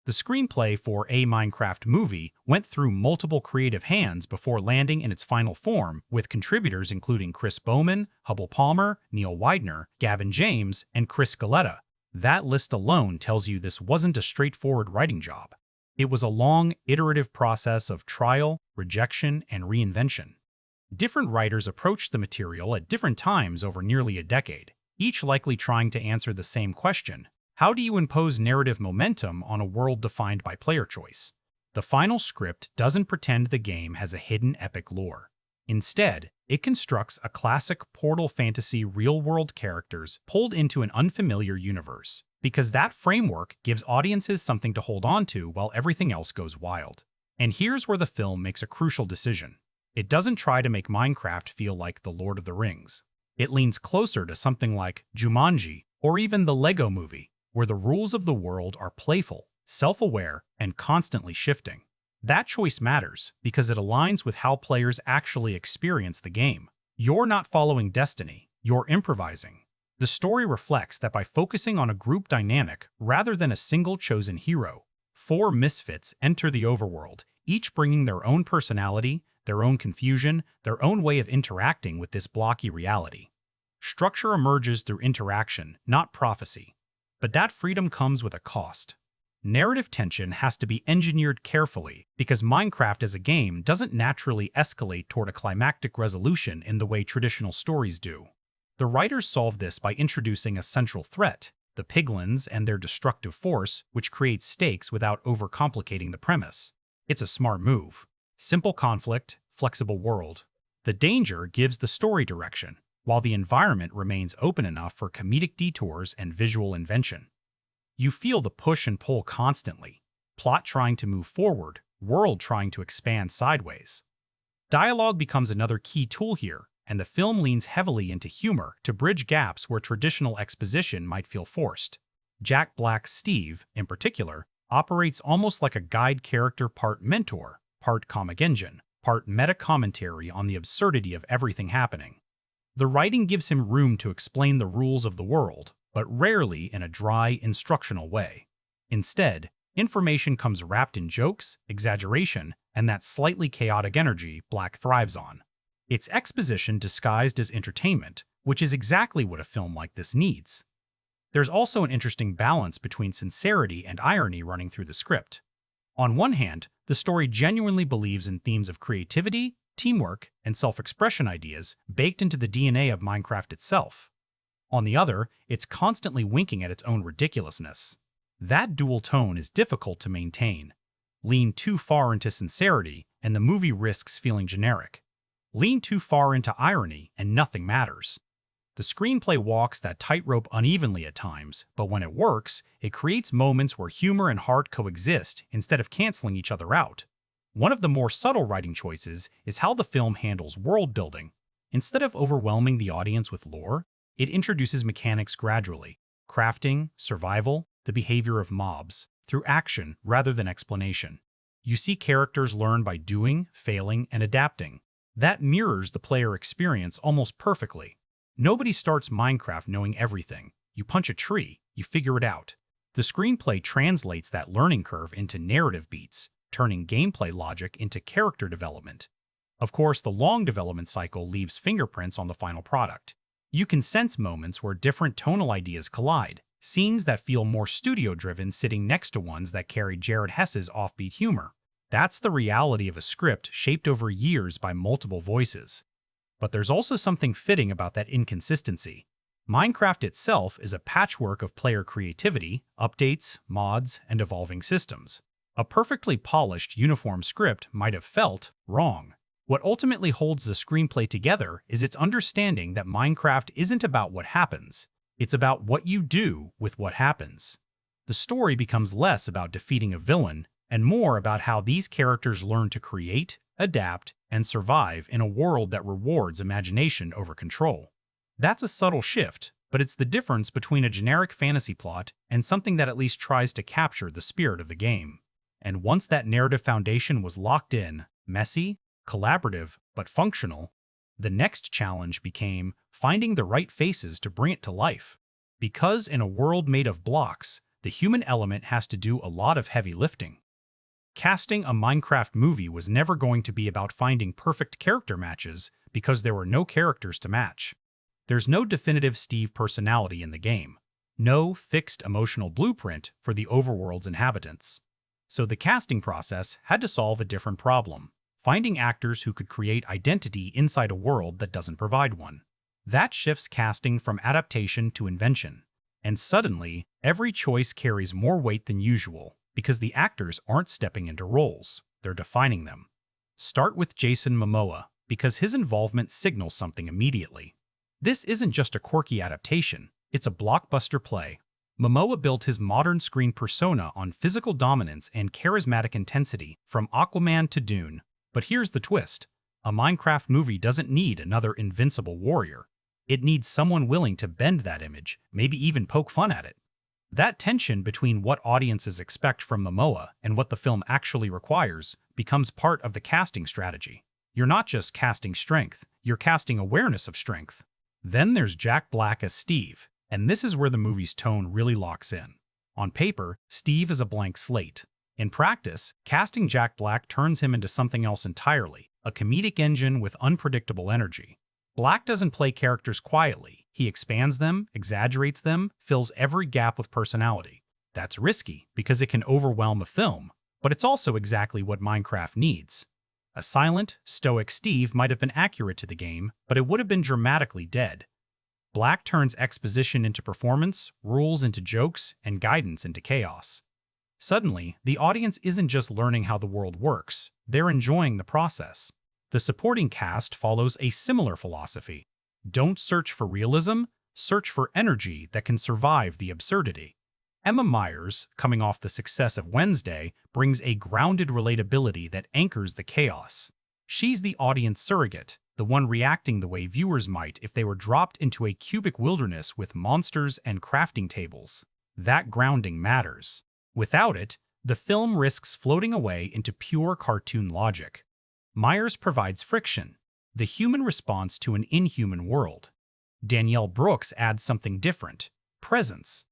The screenplay for a Minecraft movie went through multiple creative hands before landing in its final form, with contributors including Chris Bowman, Hubble Palmer, Neil Widener, Gavin James, and Chris Scaletta. That list alone tells you this wasn't a straightforward writing job. It was a long, iterative process of trial, rejection, and reinvention. Different writers approached the material at different times over nearly a decade, each likely trying to answer the same question: how do you impose narrative momentum on a world defined by player choice? The final script doesn't pretend the game has a hidden epic lore. Instead, it constructs a classic Portal fantasy real-world characters pulled into an unfamiliar universe, because that framework gives audiences something to hold on to while everything else goes wild. And here's where the film makes a crucial decision. It doesn't try to make Minecraft feel like The Lord of the Rings. It leans closer to something like Jumanji or even the Lego Movie, where the rules of the world are playful, self-aware, and constantly shifting. That choice matters because it aligns with how players actually experience the game. You're not following destiny, you're improvising. The story reflects that by focusing on a group dynamic rather than a single chosen hero, 4 misfits enter the overworld, each bringing their own personality, their own confusion, their own way of interacting with this blocky reality. Structure emerges through interaction, not prophecy. But that freedom comes with a cost. Narrative tension has to be engineered carefully because Minecraft as a game doesn't naturally escalate toward a climactic resolution in the way traditional stories do. The writers solve this by introducing a central threat, the piglins and their destructive force, which creates stakes without overcomplicating the premise. It's a smart move. Simple conflict, flexible world. The danger gives the story direction, while the environment remains open enough for comedic detours and visual invention. You feel the push and pull constantly, plot trying to move forward, world trying to expand sideways. Dialogue becomes another key tool here, and the film leans heavily into humor to bridge gaps where traditional exposition might feel forced. Jack Black's Steve, in particular, operates almost like a guide character, part mentor, part comic engine, part meta-commentary on the absurdity of everything happening. The writing gives him room to explain the rules of the world, but rarely in a dry, instructional way. Instead, information comes wrapped in jokes, exaggeration, and that slightly chaotic energy Black thrives on. It's exposition disguised as entertainment, which is exactly what a film like this needs. There's also an interesting balance between sincerity and irony running through the script. On one hand, the story genuinely believes in themes of creativity, teamwork, and self-expression ideas baked into the DNA of Minecraft itself. On the other, it's constantly winking at its own ridiculousness. That dual tone is difficult to maintain. Lean too far into sincerity, and the movie risks feeling generic. Lean too far into irony, and nothing matters. The screenplay walks that tightrope unevenly at times, but when it works, it creates moments where humor and heart coexist instead of canceling each other out. One of the more subtle writing choices is how the film handles world building. Instead of overwhelming the audience with lore, it introduces mechanics gradually: crafting, survival, the behavior of mobs, through action rather than explanation. You see characters learn by doing, failing, and adapting. That mirrors the player experience almost perfectly. Nobody starts Minecraft knowing everything. You punch a tree, you figure it out. The screenplay translates that learning curve into narrative beats, turning gameplay logic into character development. Of course, the long development cycle leaves fingerprints on the final product. You can sense moments where different tonal ideas collide, scenes that feel more studio-driven sitting next to ones that carry Jared Hess's offbeat humor. That's the reality of a script shaped over years by multiple voices. But there's also something fitting about that inconsistency. Minecraft itself is a patchwork of player creativity, updates, mods, and evolving systems. A perfectly polished, uniform script might have felt wrong. What ultimately holds the screenplay together is its understanding that Minecraft isn't about what happens. It's about what you do with what happens. The story becomes less about defeating a villain and more about how these characters learn to create, adapt, and survive in a world that rewards imagination over control. That's a subtle shift, but it's the difference between a generic fantasy plot and something that at least tries to capture the spirit of the game. And once that narrative foundation was locked in, messy, collaborative, but functional, the next challenge became finding the right faces to bring it to life. Because in a world made of blocks, the human element has to do a lot of heavy lifting. Casting a Minecraft movie was never going to be about finding perfect character matches because there were no characters to match. There's no definitive Steve personality in the game, no fixed emotional blueprint for the Overworld's inhabitants. So the casting process had to solve a different problem: finding actors who could create identity inside a world that doesn't provide one. That shifts casting from adaptation to invention. And suddenly, every choice carries more weight than usual, because the actors aren't stepping into roles, they're defining them. Start with Jason Momoa, because his involvement signals something immediately. This isn't just a quirky adaptation, it's a blockbuster play. Momoa built his modern screen persona on physical dominance and charismatic intensity, from Aquaman to Dune. But here's the twist: a Minecraft movie doesn't need another invincible warrior. It needs someone willing to bend that image, maybe even poke fun at it. That tension between what audiences expect from Momoa and what the film actually requires becomes part of the casting strategy. You're not just casting strength, you're casting awareness of strength. Then there's Jack Black as Steve, and this is where the movie's tone really locks in. On paper, Steve is a blank slate. In practice, casting Jack Black turns him into something else entirely, a comedic engine with unpredictable energy. Black doesn't play characters quietly. He expands them, exaggerates them, fills every gap with personality. That's risky because it can overwhelm a film, but it's also exactly what Minecraft needs. A silent, stoic Steve might have been accurate to the game, but it would have been dramatically dead. Black turns exposition into performance, rules into jokes, and guidance into chaos. Suddenly, the audience isn't just learning how the world works, they're enjoying the process. The supporting cast follows a similar philosophy. Don't search for realism, search for energy that can survive the absurdity. Emma Myers, coming off the success of Wednesday, brings a grounded relatability that anchors the chaos. She's the audience surrogate, the one reacting the way viewers might if they were dropped into a cubic wilderness with monsters and crafting tables. That grounding matters. Without it, the film risks floating away into pure cartoon logic. Myers provides friction, the human response to an inhuman world. Danielle Brooks adds something different: presence.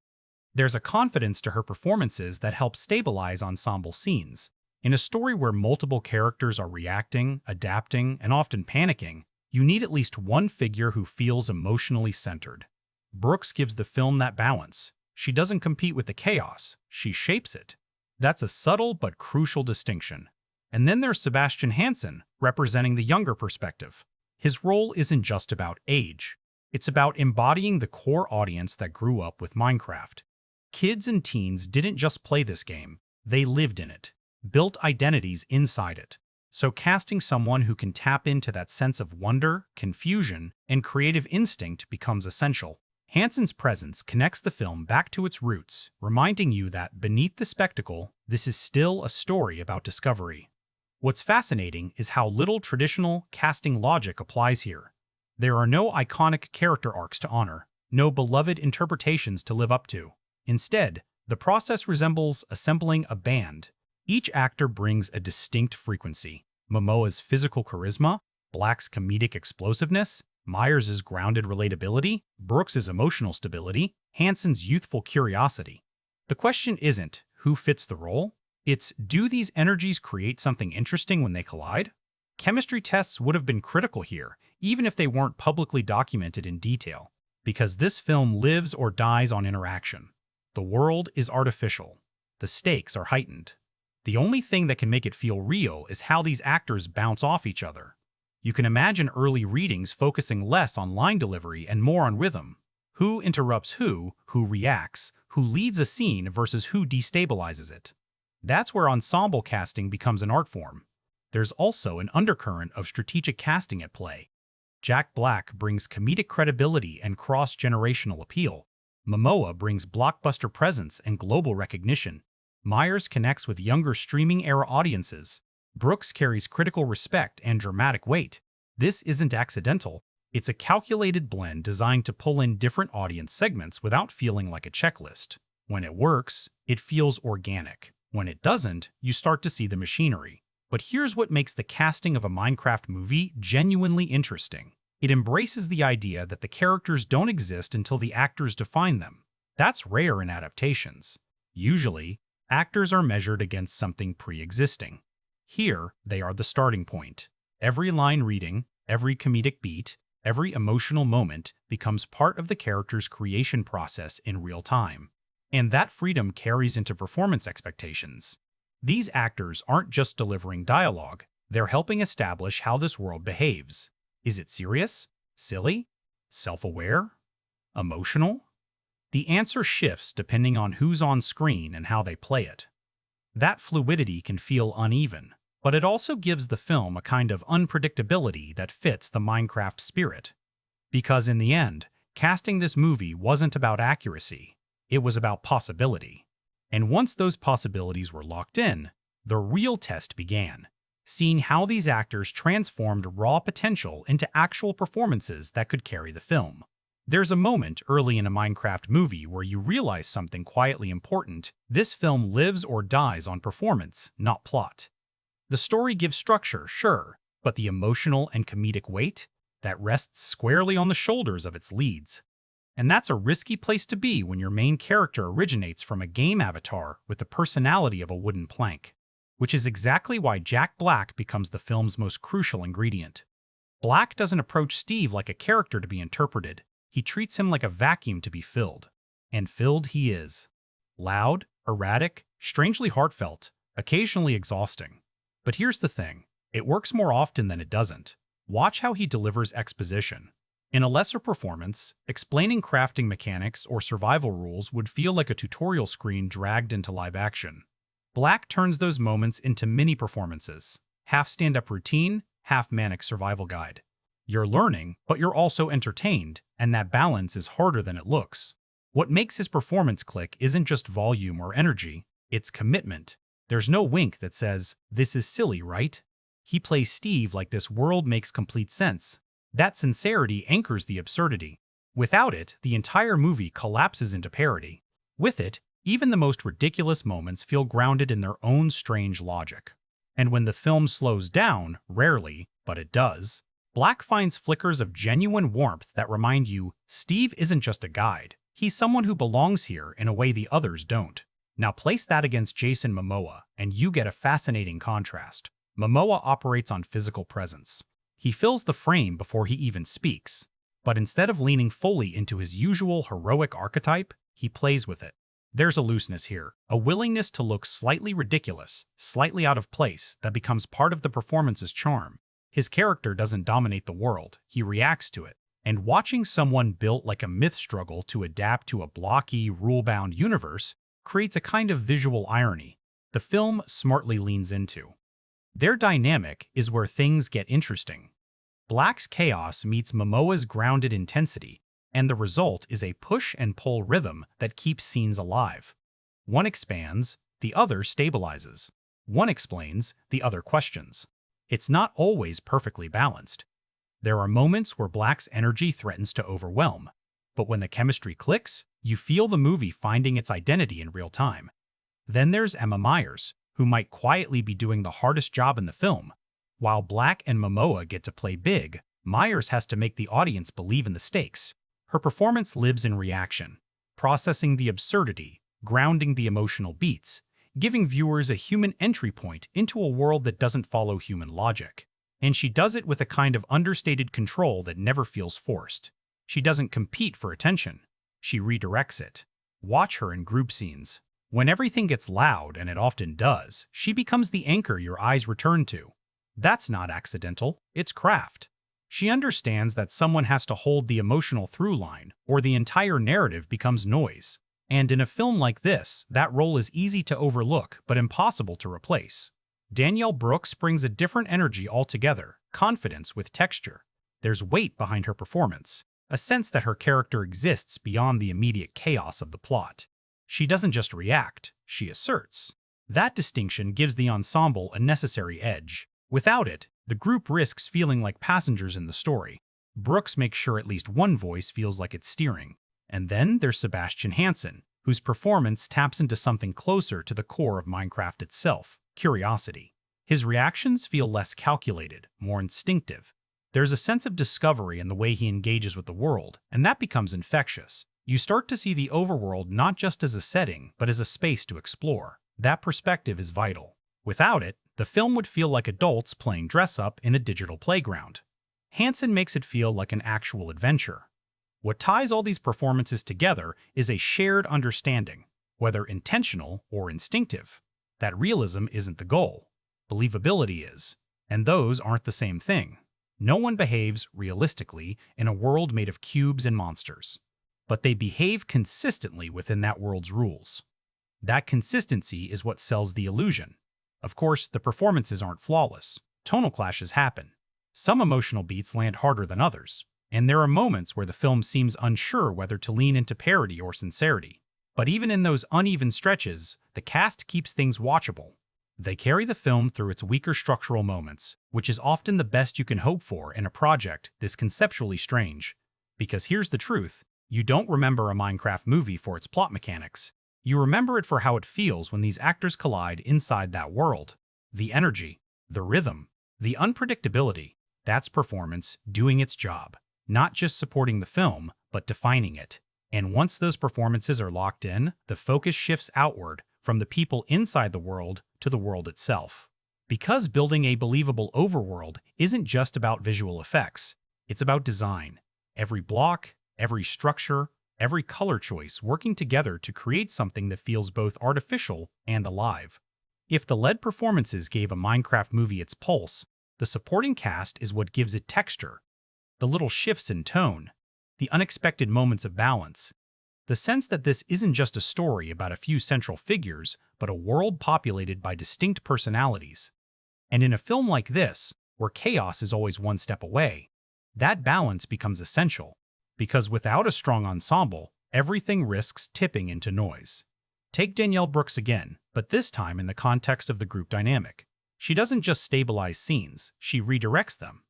There's a confidence to her performances that helps stabilize ensemble scenes. In a story where multiple characters are reacting, adapting, and often panicking, you need at least one figure who feels emotionally centered. Brooks gives the film that balance. She doesn't compete with the chaos, she shapes it. That's a subtle but crucial distinction. And then there's Sebastian Hansen, representing the younger perspective. His role isn't just about age. It's about embodying the core audience that grew up with Minecraft. Kids and teens didn't just play this game, they lived in it, built identities inside it. So casting someone who can tap into that sense of wonder, confusion, and creative instinct becomes essential. Hansen's presence connects the film back to its roots, reminding you that beneath the spectacle, this is still a story about discovery. What's fascinating is how little traditional casting logic applies here. There are no iconic character arcs to honor, no beloved interpretations to live up to. Instead, the process resembles assembling a band. Each actor brings a distinct frequency. Momoa's physical charisma, Black's comedic explosiveness, Myers' grounded relatability, Brooks' emotional stability, Hansen's youthful curiosity. The question isn't who fits the role, it's do these energies create something interesting when they collide? Chemistry tests would have been critical here, even if they weren't publicly documented in detail, because this film lives or dies on interaction. The world is artificial. The stakes are heightened. The only thing that can make it feel real is how these actors bounce off each other. You can imagine early readings focusing less on line delivery and more on rhythm. Who interrupts who reacts, who leads a scene versus who destabilizes it. That's where ensemble casting becomes an art form. There's also an undercurrent of strategic casting at play. Jack Black brings comedic credibility and cross-generational appeal. Momoa brings blockbuster presence and global recognition. Myers connects with younger streaming-era audiences. Brooks carries critical respect and dramatic weight. This isn't accidental. It's a calculated blend designed to pull in different audience segments without feeling like a checklist. When it works, it feels organic. When it doesn't, you start to see the machinery. But here's what makes the casting of a Minecraft movie genuinely interesting. It embraces the idea that the characters don't exist until the actors define them. That's rare in adaptations. Usually, actors are measured against something pre-existing. Here, they are the starting point. Every line reading, every comedic beat, every emotional moment becomes part of the character's creation process in real time. And that freedom carries into performance expectations. These actors aren't just delivering dialogue, they're helping establish how this world behaves. Is it serious? Silly? Self-aware? Emotional? The answer shifts depending on who's on screen and how they play it. That fluidity can feel uneven, but it also gives the film a kind of unpredictability that fits the Minecraft spirit. Because in the end, casting this movie wasn't about accuracy, it was about possibility. And once those possibilities were locked in, the real test began. Seeing how these actors transformed raw potential into actual performances that could carry the film. There's a moment early in a Minecraft movie where you realize something quietly important. This film lives or dies on performance, not plot. The story gives structure, sure, but the emotional and comedic weight? That rests squarely on the shoulders of its leads. And that's a risky place to be when your main character originates from a game avatar with the personality of a wooden plank. Which is exactly why Jack Black becomes the film's most crucial ingredient. Black doesn't approach Steve like a character to be interpreted. He treats him like a vacuum to be filled. And filled he is. Loud, erratic, strangely heartfelt, occasionally exhausting. But here's the thing. It works more often than it doesn't. Watch how he delivers exposition. In a lesser performance, explaining crafting mechanics or survival rules would feel like a tutorial screen dragged into live action. Black turns those moments into mini-performances, half stand-up routine, half manic survival guide. You're learning, but you're also entertained, and that balance is harder than it looks. What makes his performance click isn't just volume or energy, it's commitment. There's no wink that says, "This is silly, right?" He plays Steve like this world makes complete sense. That sincerity anchors the absurdity. Without it, the entire movie collapses into parody. With it, even the most ridiculous moments feel grounded in their own strange logic. And when the film slows down, rarely, but it does, Black finds flickers of genuine warmth that remind you, Steve isn't just a guide. He's someone who belongs here in a way the others don't. Now place that against Jason Momoa, and you get a fascinating contrast. Momoa operates on physical presence. He fills the frame before he even speaks. But instead of leaning fully into his usual heroic archetype, he plays with it. There's a looseness here, a willingness to look slightly ridiculous, slightly out of place, that becomes part of the performance's charm. His character doesn't dominate the world, he reacts to it. And watching someone built like a myth struggle to adapt to a blocky, rule-bound universe creates a kind of visual irony the film smartly leans into. Their dynamic is where things get interesting. Black's chaos meets Momoa's grounded intensity, and the result is a push-and-pull rhythm that keeps scenes alive. One expands, the other stabilizes. One explains, the other questions. It's not always perfectly balanced. There are moments where Black's energy threatens to overwhelm, but when the chemistry clicks, you feel the movie finding its identity in real time. Then there's Emma Myers, who might quietly be doing the hardest job in the film. While Black and Momoa get to play big, Myers has to make the audience believe in the stakes. Her performance lives in reaction, processing the absurdity, grounding the emotional beats, giving viewers a human entry point into a world that doesn't follow human logic. And she does it with a kind of understated control that never feels forced. She doesn't compete for attention. She redirects it. Watch her in group scenes. When everything gets loud, and it often does, she becomes the anchor your eyes return to. That's not accidental, it's craft. She understands that someone has to hold the emotional through line, or the entire narrative becomes noise. And in a film like this, that role is easy to overlook but impossible to replace. Danielle Brooks brings a different energy altogether, confidence with texture. There's weight behind her performance, a sense that her character exists beyond the immediate chaos of the plot. She doesn't just react, she asserts. That distinction gives the ensemble a necessary edge. Without it, the group risks feeling like passengers in the story. Brooks makes sure at least one voice feels like it's steering. And then there's Sebastian Hansen, whose performance taps into something closer to the core of Minecraft itself, curiosity. His reactions feel less calculated, more instinctive. There's a sense of discovery in the way he engages with the world, and that becomes infectious. You start to see the overworld not just as a setting, but as a space to explore. That perspective is vital. Without it, the film would feel like adults playing dress-up in a digital playground. Hansen makes it feel like an actual adventure. What ties all these performances together is a shared understanding, whether intentional or instinctive, that realism isn't the goal. Believability is, and those aren't the same thing. No one behaves realistically in a world made of cubes and monsters, but they behave consistently within that world's rules. That consistency is what sells the illusion. Of course, the performances aren't flawless. Tonal clashes happen. Some emotional beats land harder than others, and there are moments where the film seems unsure whether to lean into parody or sincerity. But even in those uneven stretches, the cast keeps things watchable. They carry the film through its weaker structural moments, which is often the best you can hope for in a project this conceptually strange. Because here's the truth, you don't remember a Minecraft movie for its plot mechanics. You remember it for how it feels when these actors collide inside that world. The energy, the rhythm, the unpredictability, that's performance doing its job. Not just supporting the film, but defining it. And once those performances are locked in, the focus shifts outward from the people inside the world to the world itself. Because building a believable overworld isn't just about visual effects, it's about design. Every block, every structure, every color choice working together to create something that feels both artificial and alive. If the lead performances gave a Minecraft movie its pulse, the supporting cast is what gives it texture. The little shifts in tone, the unexpected moments of balance, the sense that this isn't just a story about a few central figures, but a world populated by distinct personalities. And in a film like this, where chaos is always one step away, that balance becomes essential. Because without a strong ensemble, everything risks tipping into noise. Take Danielle Brooks again, but this time in the context of the group dynamic. She doesn't just stabilize scenes, she redirects them.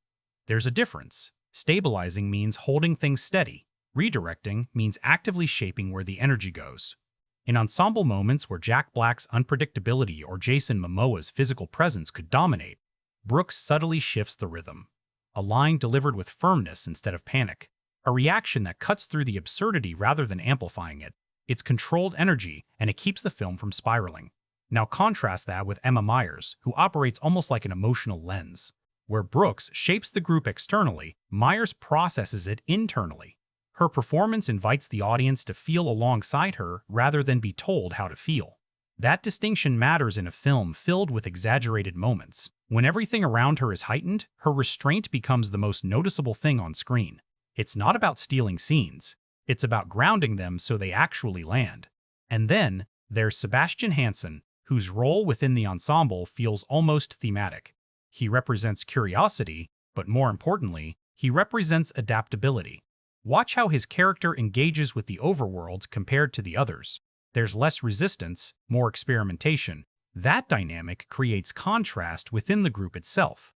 There's a difference. Stabilizing means holding things steady. Redirecting means actively shaping where the energy goes. In ensemble moments where Jack Black's unpredictability or Jason Momoa's physical presence could dominate, Brooks subtly shifts the rhythm. A line delivered with firmness instead of panic. A reaction that cuts through the absurdity rather than amplifying it. It's controlled energy, and it keeps the film from spiraling. Now contrast that with Emma Myers, who operates almost like an emotional lens. Where Brooks shapes the group externally, Myers processes it internally. Her performance invites the audience to feel alongside her rather than be told how to feel. That distinction matters in a film filled with exaggerated moments. When everything around her is heightened, her restraint becomes the most noticeable thing on screen. It's not about stealing scenes. It's about grounding them so they actually land. And then, there's Sebastian Hansen, whose role within the ensemble feels almost thematic. He represents curiosity, but more importantly, he represents adaptability. Watch how his character engages with the overworld compared to the others. There's less resistance, more experimentation. That dynamic creates contrast within the group itself.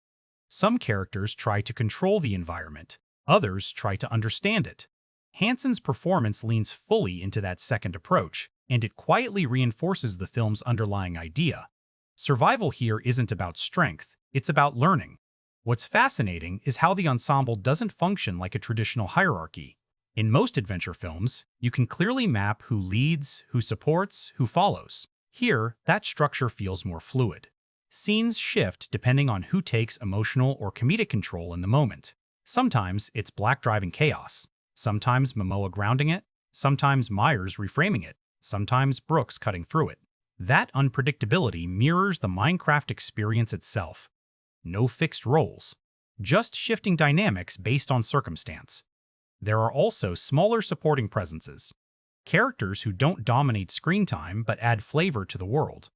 Some characters try to control the environment, others try to understand it. Hansen's performance leans fully into that second approach, and it quietly reinforces the film's underlying idea. Survival here isn't about strength, it's about learning. What's fascinating is how the ensemble doesn't function like a traditional hierarchy. In most adventure films, you can clearly map who leads, who supports, who follows. Here, that structure feels more fluid. Scenes shift depending on who takes emotional or comedic control in the moment. Sometimes it's Black driving chaos, sometimes Momoa grounding it, sometimes Myers reframing it, sometimes Brooks cutting through it. That unpredictability mirrors the Minecraft experience itself. No fixed roles, just shifting dynamics based on circumstance. There are also smaller supporting presences, characters who don't dominate screen time but add flavor to the world.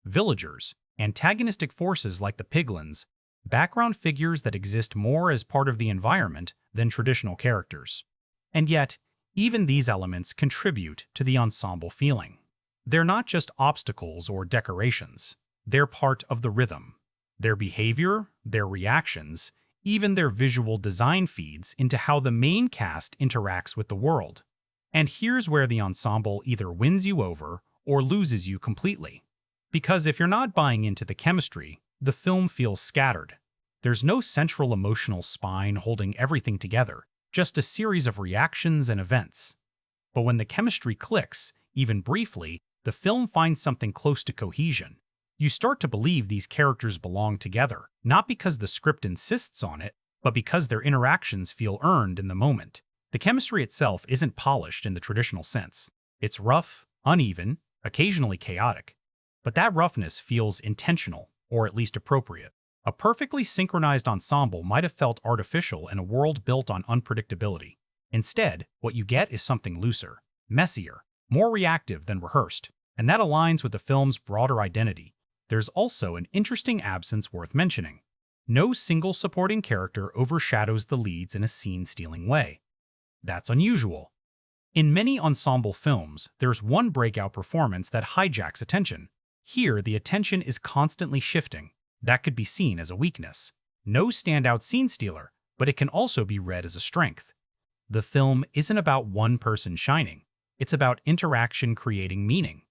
Villagers, antagonistic forces like the piglins, background figures that exist more as part of the environment than traditional characters. And yet, even these elements contribute to the ensemble feeling. They're not just obstacles or decorations, they're part of the rhythm. Their behavior, their reactions, even their visual design feeds into how the main cast interacts with the world. And here's where the ensemble either wins you over or loses you completely. Because if you're not buying into the chemistry, the film feels scattered. There's no central emotional spine holding everything together, just a series of reactions and events. But when the chemistry clicks, even briefly, the film finds something close to cohesion. You start to believe these characters belong together, not because the script insists on it, but because their interactions feel earned in the moment. The chemistry itself isn't polished in the traditional sense. It's rough, uneven, occasionally chaotic. But that roughness feels intentional, or at least appropriate. A perfectly synchronized ensemble might have felt artificial in a world built on unpredictability. Instead, what you get is something looser, messier, more reactive than rehearsed, and that aligns with the film's broader identity. There's also an interesting absence worth mentioning. No single supporting character overshadows the leads in a scene-stealing way. That's unusual. In many ensemble films, there's one breakout performance that hijacks attention. Here, the attention is constantly shifting. That could be seen as a weakness. No standout scene stealer, but it can also be read as a strength. The film isn't about one person shining. It's about interaction creating meaning.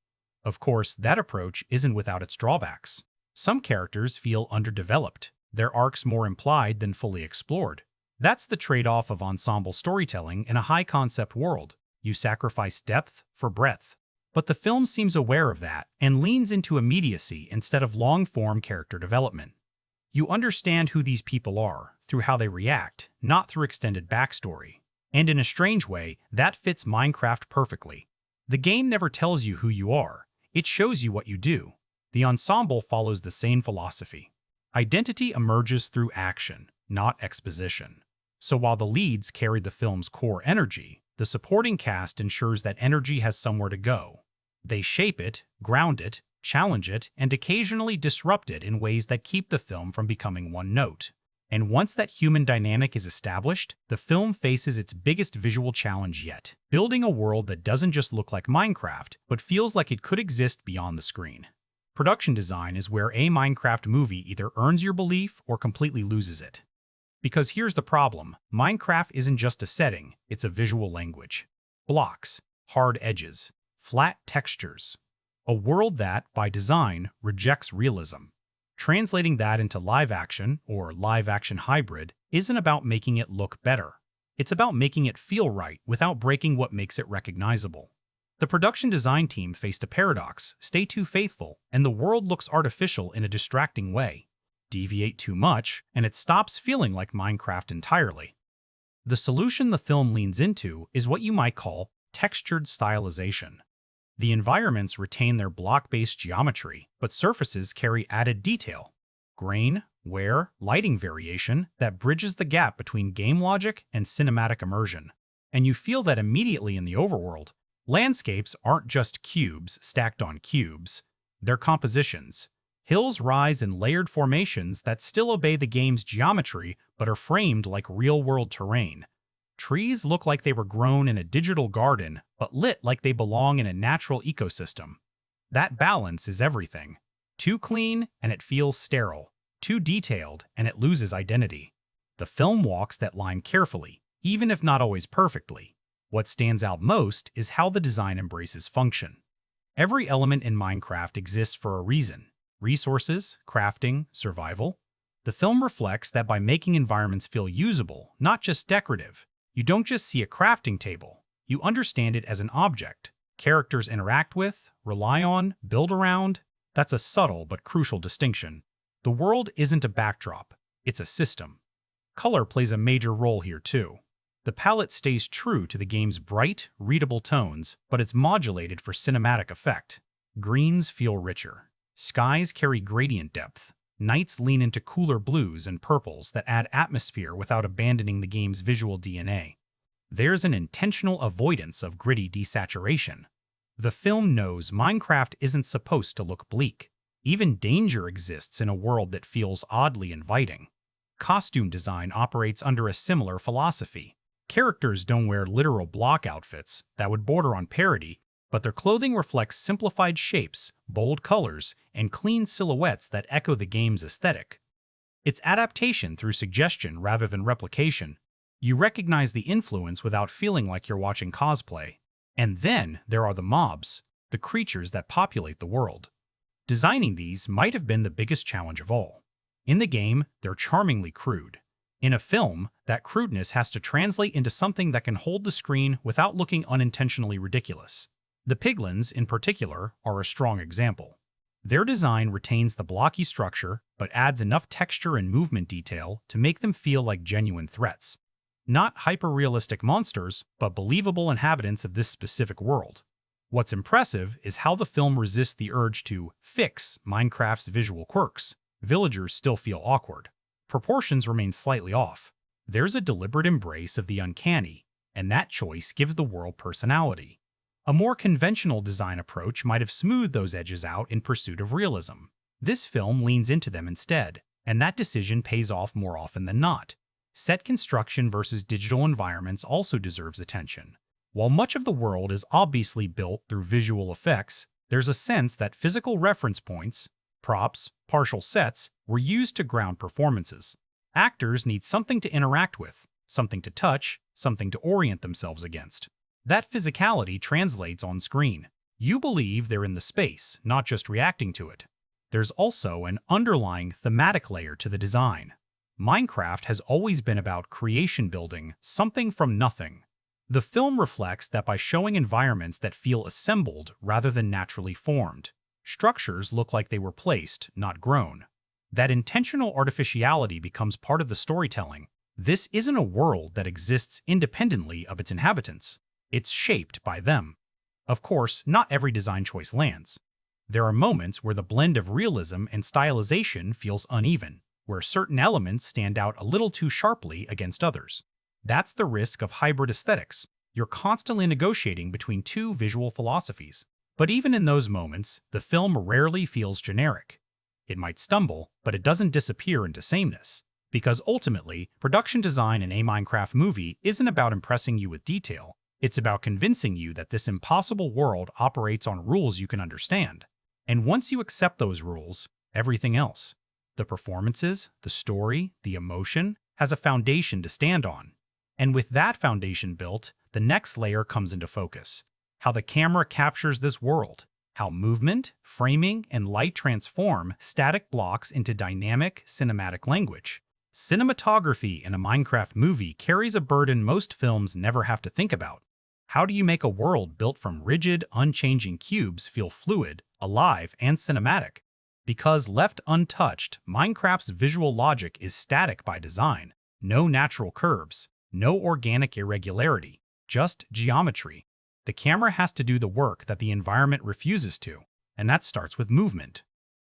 Of course, that approach isn't without its drawbacks. Some characters feel underdeveloped, their arcs more implied than fully explored. That's the trade-off of ensemble storytelling in a high-concept world. You sacrifice depth for breadth. But the film seems aware of that and leans into immediacy instead of long-form character development. You understand who these people are through how they react, not through extended backstory. And in a strange way, that fits Minecraft perfectly. The game never tells you who you are. It shows you what you do. The ensemble follows the same philosophy. Identity emerges through action, not exposition. So while the leads carry the film's core energy, the supporting cast ensures that energy has somewhere to go. They shape it, ground it, challenge it, and occasionally disrupt it in ways that keep the film from becoming one note. And once that human dynamic is established, the film faces its biggest visual challenge yet, building a world that doesn't just look like Minecraft, but feels like it could exist beyond the screen. Production design is where a Minecraft movie either earns your belief or completely loses it. Because here's the problem, Minecraft isn't just a setting, it's a visual language. Blocks, hard edges, flat textures. A world that, by design, rejects realism. Translating that into live action, or live-action hybrid, isn't about making it look better. It's about making it feel right without breaking what makes it recognizable. The production design team faced a paradox: stay too faithful, and the world looks artificial in a distracting way. Deviate too much, and it stops feeling like Minecraft entirely. The solution the film leans into is what you might call textured stylization. The environments retain their block-based geometry, but surfaces carry added detail. Grain, wear, lighting variation that bridges the gap between game logic and cinematic immersion. And you feel that immediately in the overworld. Landscapes aren't just cubes stacked on cubes. They're compositions. Hills rise in layered formations that still obey the game's geometry but are framed like real-world terrain. Trees look like they were grown in a digital garden but lit like they belong in a natural ecosystem. That balance is everything. Too clean and it feels sterile. Too detailed and it loses identity. The film walks that line carefully, even if not always perfectly. What stands out most is how the design embraces function. Every element in Minecraft exists for a reason. Resources, crafting, survival. The film reflects that by making environments feel usable, not just decorative, you don't just see a crafting table, you understand it as an object. Characters interact with, rely on, build around. That's a subtle but crucial distinction. The world isn't a backdrop, it's a system. Color plays a major role here too. The palette stays true to the game's bright, readable tones, but it's modulated for cinematic effect. Greens feel richer. Skies carry gradient depth. Nights lean into cooler blues and purples that add atmosphere without abandoning the game's visual DNA. There's an intentional avoidance of gritty desaturation. The film knows Minecraft isn't supposed to look bleak. Even danger exists in a world that feels oddly inviting. Costume design operates under a similar philosophy. Characters don't wear literal block outfits that would border on parody, but their clothing reflects simplified shapes, bold colors, and clean silhouettes that echo the game's aesthetic. It's adaptation through suggestion rather than replication. You recognize the influence without feeling like you're watching cosplay. And then there are the mobs, the creatures that populate the world. Designing these might have been the biggest challenge of all. In the game, they're charmingly crude. In a film, that crudeness has to translate into something that can hold the screen without looking unintentionally ridiculous. The piglins, in particular, are a strong example. Their design retains the blocky structure, but adds enough texture and movement detail to make them feel like genuine threats. Not hyper-realistic monsters, but believable inhabitants of this specific world. What's impressive is how the film resists the urge to fix Minecraft's visual quirks. Villagers still feel awkward. Proportions remain slightly off. There's a deliberate embrace of the uncanny, and that choice gives the world personality. A more conventional design approach might have smoothed those edges out in pursuit of realism. This film leans into them instead, and that decision pays off more often than not. Set construction versus digital environments also deserves attention. While much of the world is obviously built through visual effects, there's a sense that physical reference points, props, partial sets, were used to ground performances. Actors need something to interact with, something to touch, something to orient themselves against. That physicality translates on screen. You believe they're in the space, not just reacting to it. There's also an underlying thematic layer to the design. Minecraft has always been about creation building something from nothing. The film reflects that by showing environments that feel assembled rather than naturally formed. Structures look like they were placed, not grown. That intentional artificiality becomes part of the storytelling. This isn't a world that exists independently of its inhabitants. It's shaped by them. Of course, not every design choice lands. There are moments where the blend of realism and stylization feels uneven, where certain elements stand out a little too sharply against others. That's the risk of hybrid aesthetics. You're constantly negotiating between two visual philosophies. But even in those moments, the film rarely feels generic. It might stumble, but it doesn't disappear into sameness. Because ultimately, production design in a Minecraft movie isn't about impressing you with detail. It's about convincing you that this impossible world operates on rules you can understand. And once you accept those rules, everything else, the performances, the story, the emotion, has a foundation to stand on. And with that foundation built, the next layer comes into focus. How the camera captures this world. How movement, framing, and light transform static blocks into dynamic, cinematic language. Cinematography in a Minecraft movie carries a burden most films never have to think about. How do you make a world built from rigid, unchanging cubes feel fluid, alive, and cinematic? Because left untouched, Minecraft's visual logic is static by design. No natural curves, no organic irregularity, just geometry. The camera has to do the work that the environment refuses to, and that starts with movement.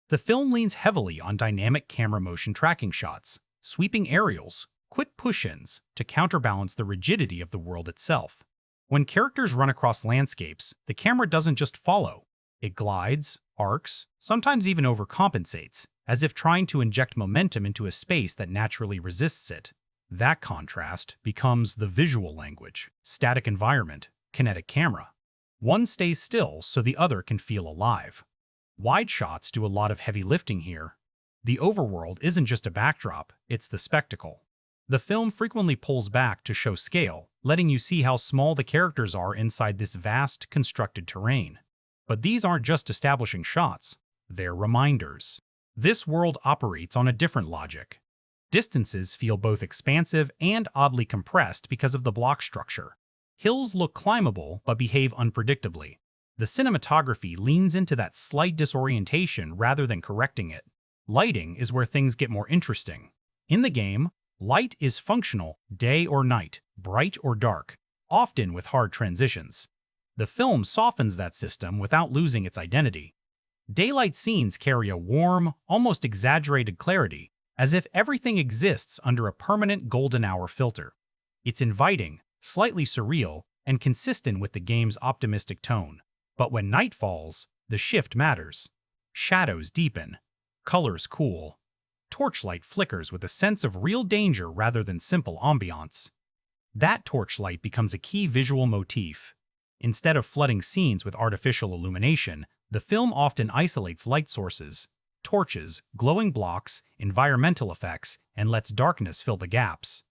The film leans heavily on dynamic camera motion tracking shots, sweeping aerials, quick push-ins to counterbalance the rigidity of the world itself. When characters run across landscapes, the camera doesn't just follow, It glides, arcs, sometimes even overcompensates, as if trying to inject momentum into a space that naturally resists it. That contrast becomes the visual language: static environment, kinetic camera. One stays still so the other can feel alive. Wide shots do a lot of heavy lifting here. The overworld isn't just a backdrop, it's the spectacle. The film frequently pulls back to show scale, letting you see how small the characters are inside this vast, constructed terrain. But these aren't just establishing shots, they're reminders. This world operates on a different logic. Distances feel both expansive and oddly compressed because of the block structure. Hills look climbable but behave unpredictably. The cinematography leans into that slight disorientation rather than correcting it. Lighting is where things get more interesting. In the game, light is functional day or night, bright or dark, often with hard transitions. The film softens that system without losing its identity. Daylight scenes carry a warm, almost exaggerated clarity, as if everything exists under a permanent golden hour filter. It's inviting, slightly surreal, and consistent with the game's optimistic tone. But when night falls, the shift matters. Shadows deepen, colors cool. Torchlight flickers with a sense of real danger rather than simple ambiance. That torchlight becomes a key visual motif. Instead of flooding scenes with artificial illumination, the film often isolates light sources, torches, glowing blocks, environmental effects, and lets darkness fill the gaps.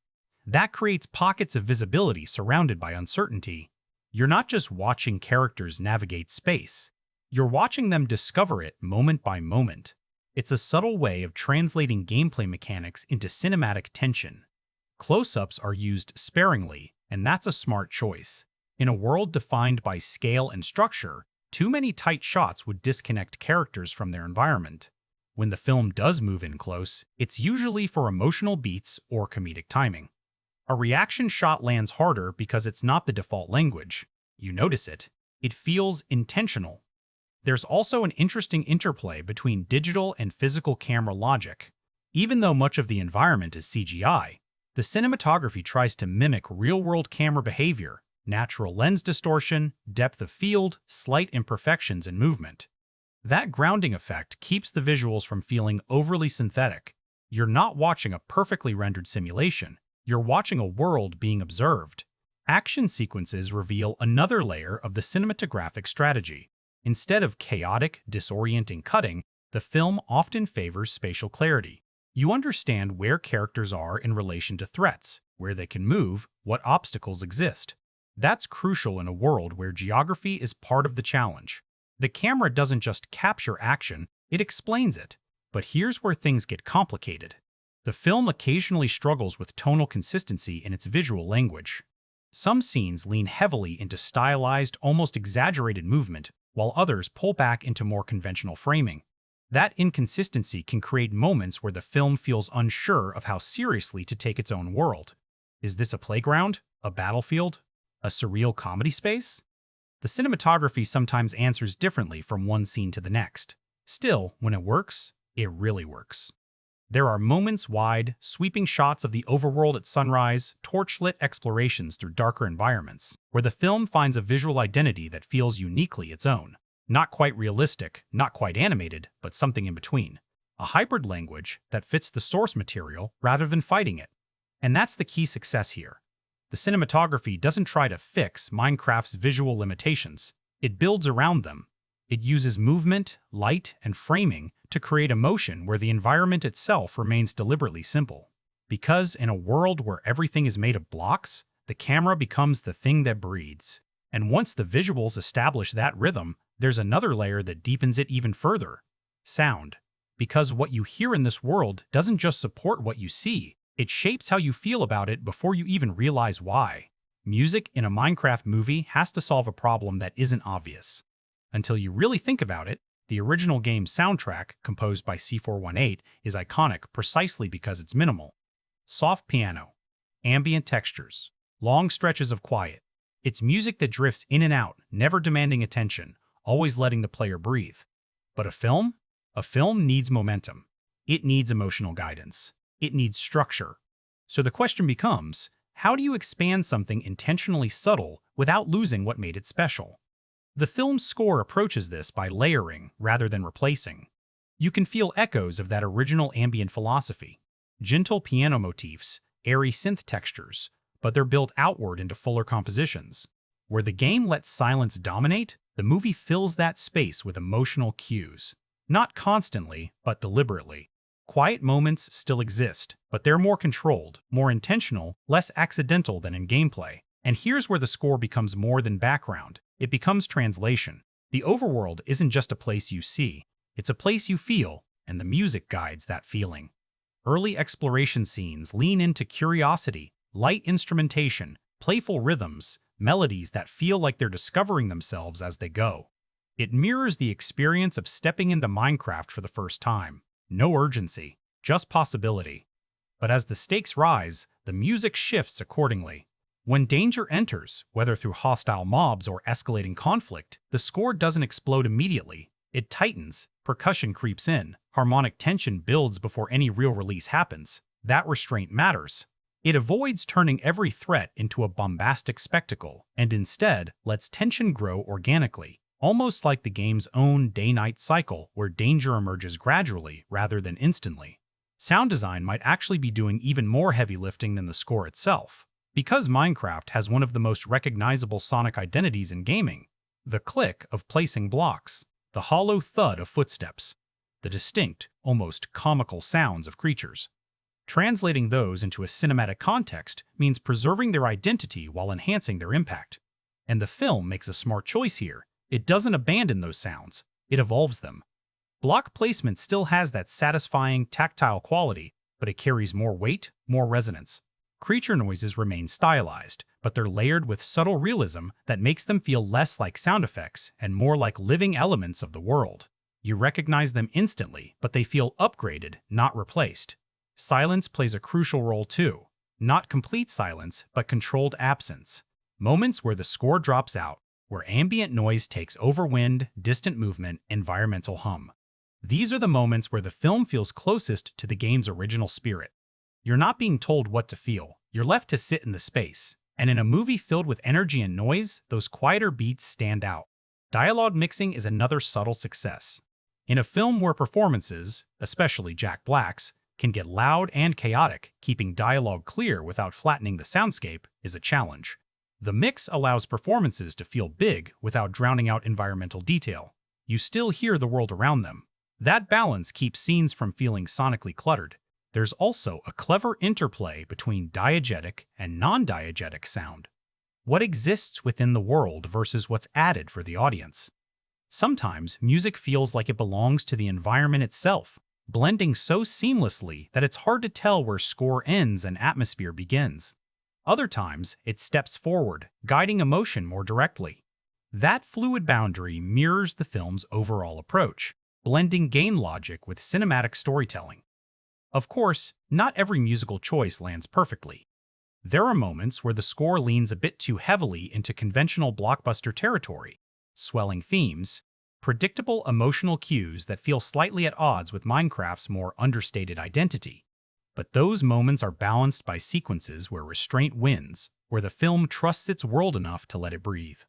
That creates pockets of visibility surrounded by uncertainty. You're not just watching characters navigate space. You're watching them discover it moment by moment. It's a subtle way of translating gameplay mechanics into cinematic tension. Close-ups are used sparingly, and that's a smart choice. In a world defined by scale and structure, too many tight shots would disconnect characters from their environment. When the film does move in close, it's usually for emotional beats or comedic timing. A reaction shot lands harder because it's not the default language. You notice it. It feels intentional. There's also an interesting interplay between digital and physical camera logic. Even though much of the environment is CGI, the cinematography tries to mimic real-world camera behavior: natural lens distortion, depth of field, slight imperfections in movement. That grounding effect keeps the visuals from feeling overly synthetic. You're not watching a perfectly rendered simulation. You're watching a world being observed. Action sequences reveal another layer of the cinematographic strategy. Instead of chaotic, disorienting cutting, the film often favors spatial clarity. You understand where characters are in relation to threats, where they can move, what obstacles exist. That's crucial in a world where geography is part of the challenge. The camera doesn't just capture action, it explains it. But here's where things get complicated. The film occasionally struggles with tonal consistency in its visual language. Some scenes lean heavily into stylized, almost exaggerated movement, while others pull back into more conventional framing. That inconsistency can create moments where the film feels unsure of how seriously to take its own world. Is this a playground? A battlefield? A surreal comedy space? The cinematography sometimes answers differently from one scene to the next. Still, when it works, it really works. There are moments-wide, sweeping shots of the overworld at sunrise, torchlit explorations through darker environments, where the film finds a visual identity that feels uniquely its own. Not quite realistic, not quite animated, but something in between. A hybrid language that fits the source material rather than fighting it. And that's the key success here. The cinematography doesn't try to fix Minecraft's visual limitations. It builds around them. It uses movement, light, and framing to create emotion where the environment itself remains deliberately simple. Because in a world where everything is made of blocks, the camera becomes the thing that breathes. And once the visuals establish that rhythm, there's another layer that deepens it even further: sound. Because what you hear in this world doesn't just support what you see, it shapes how you feel about it before you even realize why. Music in a Minecraft movie has to solve a problem that isn't obvious. Until you really think about it, the original game's soundtrack, composed by C418, is iconic precisely because it's minimal. Soft piano, ambient textures, long stretches of quiet. It's music that drifts in and out, never demanding attention, always letting the player breathe. But a film? A film needs momentum. It needs emotional guidance. It needs structure. So the question becomes, how do you expand something intentionally subtle without losing what made it special? The film's score approaches this by layering rather than replacing. You can feel echoes of that original ambient philosophy. Gentle piano motifs, airy synth textures, but they're built outward into fuller compositions. Where the game lets silence dominate, the movie fills that space with emotional cues. Not constantly, but deliberately. Quiet moments still exist, but they're more controlled, more intentional, less accidental than in gameplay. And here's where the score becomes more than background. It becomes translation. The overworld isn't just a place you see, it's a place you feel, and the music guides that feeling. Early exploration scenes lean into curiosity, light instrumentation, playful rhythms, melodies that feel like they're discovering themselves as they go. It mirrors the experience of stepping into Minecraft for the first time. No urgency, just possibility. But as the stakes rise, the music shifts accordingly. When danger enters, whether through hostile mobs or escalating conflict, the score doesn't explode immediately. It tightens, percussion creeps in, harmonic tension builds before any real release happens. That restraint matters. It avoids turning every threat into a bombastic spectacle, and instead lets tension grow organically, almost like the game's own day-night cycle where danger emerges gradually rather than instantly. Sound design might actually be doing even more heavy lifting than the score itself. Because Minecraft has one of the most recognizable sonic identities in gaming, the click of placing blocks, the hollow thud of footsteps, the distinct, almost comical sounds of creatures. Translating those into a cinematic context means preserving their identity while enhancing their impact. And the film makes a smart choice here. It doesn't abandon those sounds, it evolves them. Block placement still has that satisfying, tactile quality, but it carries more weight, more resonance. Creature noises remain stylized, but they're layered with subtle realism that makes them feel less like sound effects and more like living elements of the world. You recognize them instantly, but they feel upgraded, not replaced. Silence plays a crucial role too. Not complete silence, but controlled absence. Moments where the score drops out, where ambient noise takes over wind, distant movement, environmental hum. These are the moments where the film feels closest to the game's original spirit. You're not being told what to feel, you're left to sit in the space. And in a movie filled with energy and noise, those quieter beats stand out. Dialogue mixing is another subtle success. In a film where performances, especially Jack Black's, can get loud and chaotic, keeping dialogue clear without flattening the soundscape is a challenge. The mix allows performances to feel big without drowning out environmental detail. You still hear the world around them. That balance keeps scenes from feeling sonically cluttered. There's also a clever interplay between diegetic and non-diegetic sound. What exists within the world versus what's added for the audience. Sometimes music feels like it belongs to the environment itself, blending so seamlessly that it's hard to tell where score ends and atmosphere begins. Other times, it steps forward, guiding emotion more directly. That fluid boundary mirrors the film's overall approach, blending game logic with cinematic storytelling. Of course, not every musical choice lands perfectly. There are moments where the score leans a bit too heavily into conventional blockbuster territory, swelling themes, predictable emotional cues that feel slightly at odds with Minecraft's more understated identity. But those moments are balanced by sequences where restraint wins, where the film trusts its world enough to let it breathe.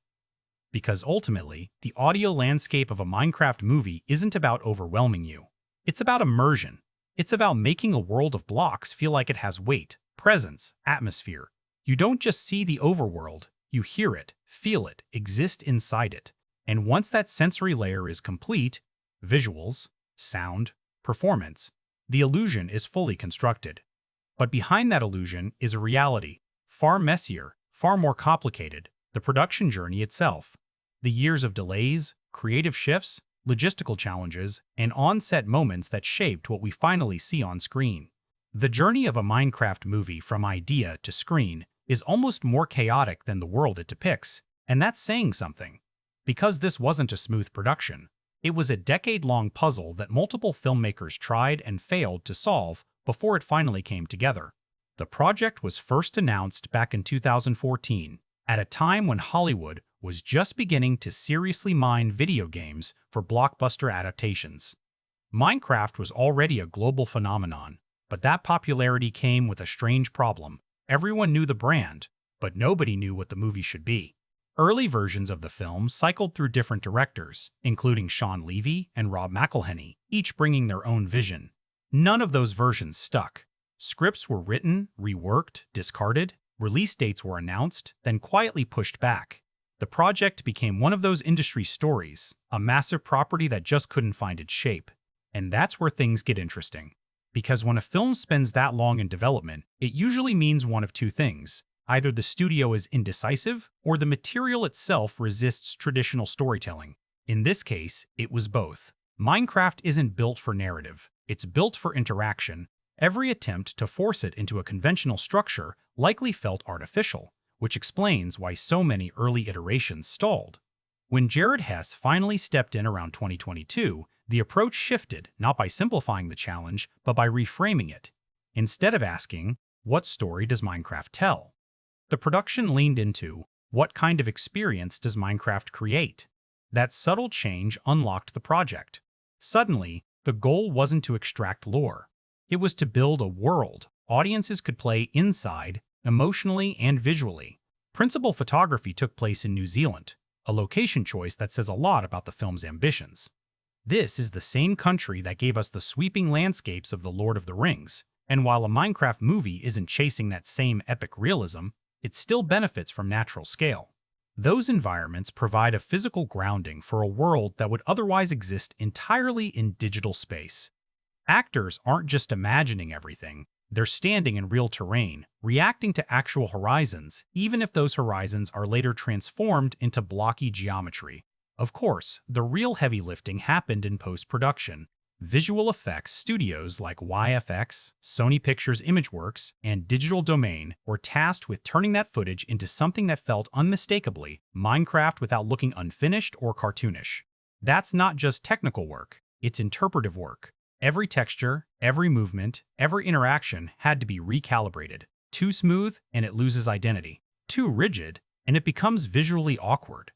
Because ultimately, the audio landscape of a Minecraft movie isn't about overwhelming you. It's about immersion. It's about making a world of blocks feel like it has weight, presence, atmosphere. You don't just see the overworld, you hear it, feel it, exist inside it. And once that sensory layer is complete, visuals, sound, performance, the illusion is fully constructed. But behind that illusion is a reality, far messier, far more complicated, the production journey itself. The years of delays, creative shifts, logistical challenges, and on-set moments that shaped what we finally see on screen. The journey of a Minecraft movie from idea to screen is almost more chaotic than the world it depicts, and that's saying something. Because this wasn't a smooth production, it was a decade-long puzzle that multiple filmmakers tried and failed to solve before it finally came together. The project was first announced back in 2014, at a time when Hollywood was just beginning to seriously mine video games for blockbuster adaptations. Minecraft was already a global phenomenon, but that popularity came with a strange problem. Everyone knew the brand, but nobody knew what the movie should be. Early versions of the film cycled through different directors, including Sean Levy and Rob McElhenney, each bringing their own vision. None of those versions stuck. Scripts were written, reworked, discarded, release dates were announced, then quietly pushed back. The project became one of those industry stories, a massive property that just couldn't find its shape. And that's where things get interesting. Because when a film spends that long in development, it usually means one of two things. Either the studio is indecisive, or the material itself resists traditional storytelling. In this case, it was both. Minecraft isn't built for narrative. It's built for interaction. Every attempt to force it into a conventional structure likely felt artificial, which explains why so many early iterations stalled. When Jared Hess finally stepped in around 2022, the approach shifted, not by simplifying the challenge, but by reframing it. Instead of asking, what story does Minecraft tell? The production leaned into, what kind of experience does Minecraft create? That subtle change unlocked the project. Suddenly, the goal wasn't to extract lore. It was to build a world audiences could play inside, emotionally and visually. Principal photography took place in New Zealand, a location choice that says a lot about the film's ambitions. This is the same country that gave us the sweeping landscapes of The Lord of the Rings, and while a Minecraft movie isn't chasing that same epic realism, it still benefits from natural scale. Those environments provide a physical grounding for a world that would otherwise exist entirely in digital space. Actors aren't just imagining everything, they're standing in real terrain, reacting to actual horizons, even if those horizons are later transformed into blocky geometry. Of course, the real heavy lifting happened in post-production. Visual effects studios like YFX, Sony Pictures Imageworks, and Digital Domain were tasked with turning that footage into something that felt unmistakably Minecraft without looking unfinished or cartoonish. That's not just technical work, it's interpretive work. Every texture, every movement, every interaction had to be recalibrated. Too smooth, and it loses identity. Too rigid, and it becomes visually awkward.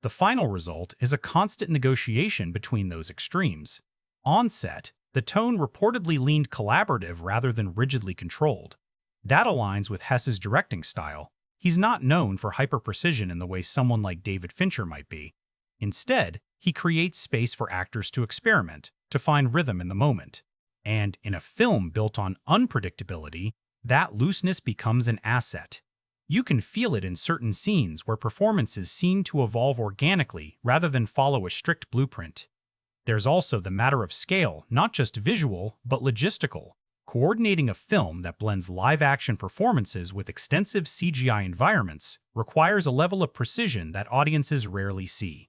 The final result is a constant negotiation between those extremes. On set, the tone reportedly leaned collaborative rather than rigidly controlled. That aligns with Hess's directing style. He's not known for hyper-precision in the way someone like David Fincher might be. Instead, he creates space for actors to experiment, to find rhythm in the moment. And in a film built on unpredictability, that looseness becomes an asset. You can feel it in certain scenes where performances seem to evolve organically rather than follow a strict blueprint. There's also the matter of scale, not just visual, but logistical. Coordinating a film that blends live-action performances with extensive CGI environments requires a level of precision that audiences rarely see.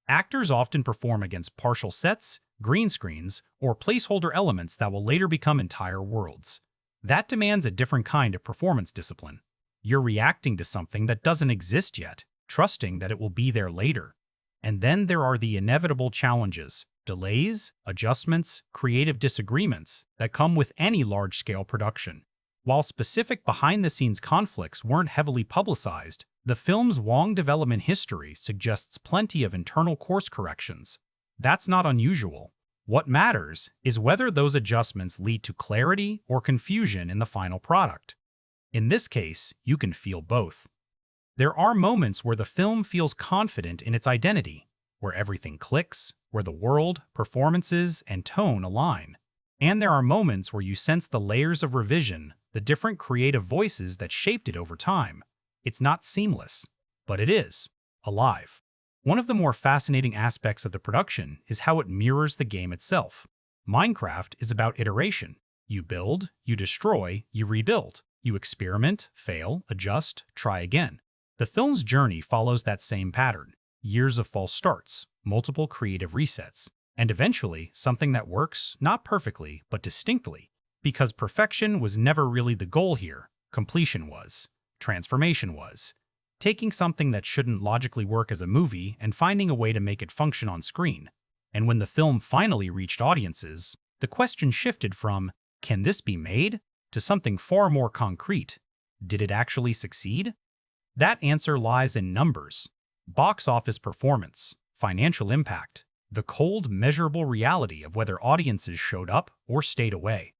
Actors often perform against partial sets, green screens, or placeholder elements that will later become entire worlds. That demands a different kind of performance discipline. You're reacting to something that doesn't exist yet, trusting that it will be there later. And then there are the inevitable challenges, delays, adjustments, creative disagreements that come with any large-scale production. While specific behind-the-scenes conflicts weren't heavily publicized, the film's long development history suggests plenty of internal course corrections. That's not unusual. What matters is whether those adjustments lead to clarity or confusion in the final product. In this case, you can feel both. There are moments where the film feels confident in its identity, where everything clicks, where the world, performances, and tone align. And there are moments where you sense the layers of revision, the different creative voices that shaped it over time. It's not seamless, but it is alive. One of the more fascinating aspects of the production is how it mirrors the game itself. Minecraft is about iteration. You build, you destroy, you rebuild. You experiment, fail, adjust, try again. The film's journey follows that same pattern. Years of false starts, multiple creative resets, and eventually something that works, not perfectly, but distinctly. Because perfection was never really the goal here, completion was. Transformation was. Taking something that shouldn't logically work as a movie and finding a way to make it function on screen. And when the film finally reached audiences, the question shifted from, can this be made? To something far more concrete. Did it actually succeed? That answer lies in numbers. Box office performance, financial impact, the cold, measurable reality of whether audiences showed up or stayed away.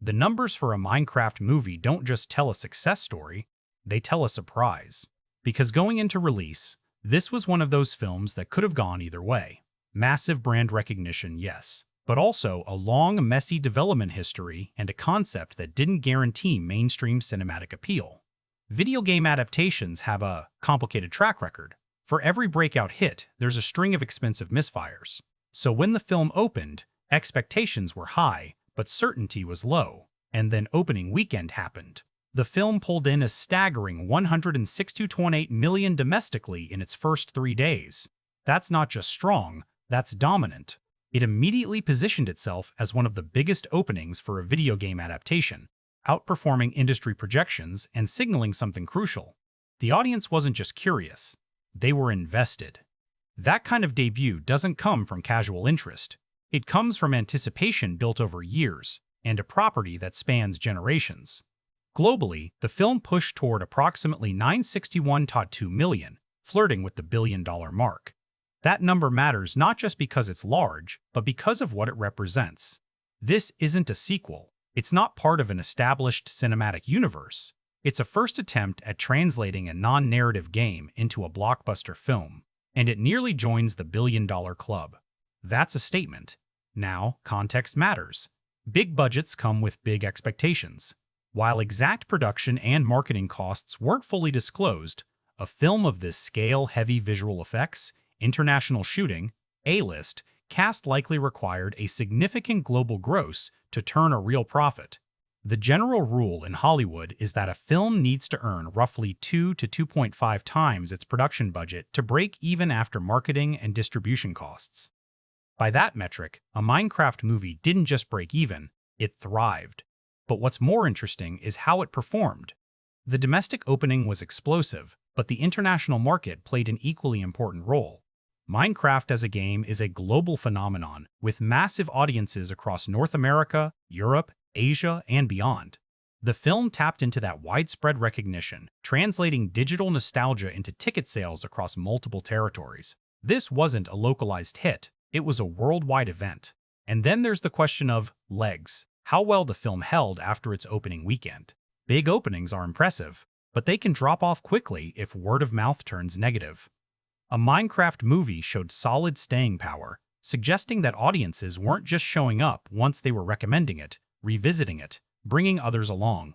The numbers for a Minecraft movie don't just tell a success story, they tell a surprise. Because going into release, This was one of those films that could have gone either way. Massive brand recognition, yes, but also a long, messy development history and a concept that didn't guarantee mainstream cinematic appeal. Video game adaptations have a complicated track record. For every breakout hit, there's a string of expensive misfires. So when the film opened, expectations were high, but certainty was low. And then opening weekend happened. The film pulled in a staggering $106.28 million domestically in its first 3 days. That's not just strong, that's dominant. It immediately positioned itself as one of the biggest openings for a video game adaptation, outperforming industry projections and signaling something crucial. The audience wasn't just curious, they were invested. That kind of debut doesn't come from casual interest. It comes from anticipation built over years, and a property that spans generations. Globally, the film pushed toward approximately $961.2 million, flirting with the billion-dollar mark. That number matters not just because it's large, but because of what it represents. This isn't a sequel. It's not part of an established cinematic universe. It's a first attempt at translating a non-narrative game into a blockbuster film, and it nearly joins the billion-dollar club. That's a statement. Now, context matters. Big budgets come with big expectations. While exact production and marketing costs weren't fully disclosed, a film of this scale, heavy visual effects, international shooting, A-list, cast likely required a significant global gross to turn a real profit. The general rule in Hollywood is that a film needs to earn roughly 2 to 2.5 times its production budget to break even after marketing and distribution costs. By that metric, a Minecraft movie didn't just break even, it thrived. But what's more interesting is how it performed. The domestic opening was explosive, but the international market played an equally important role. Minecraft as a game is a global phenomenon, with massive audiences across North America, Europe, Asia, and beyond. The film tapped into that widespread recognition, translating digital nostalgia into ticket sales across multiple territories. This wasn't a localized hit, it was a worldwide event. And then there's the question of legs. How well the film held after its opening weekend. Big openings are impressive, but they can drop off quickly if word of mouth turns negative. A Minecraft movie showed solid staying power, suggesting that audiences weren't just showing up once they were recommending it, revisiting it, bringing others along.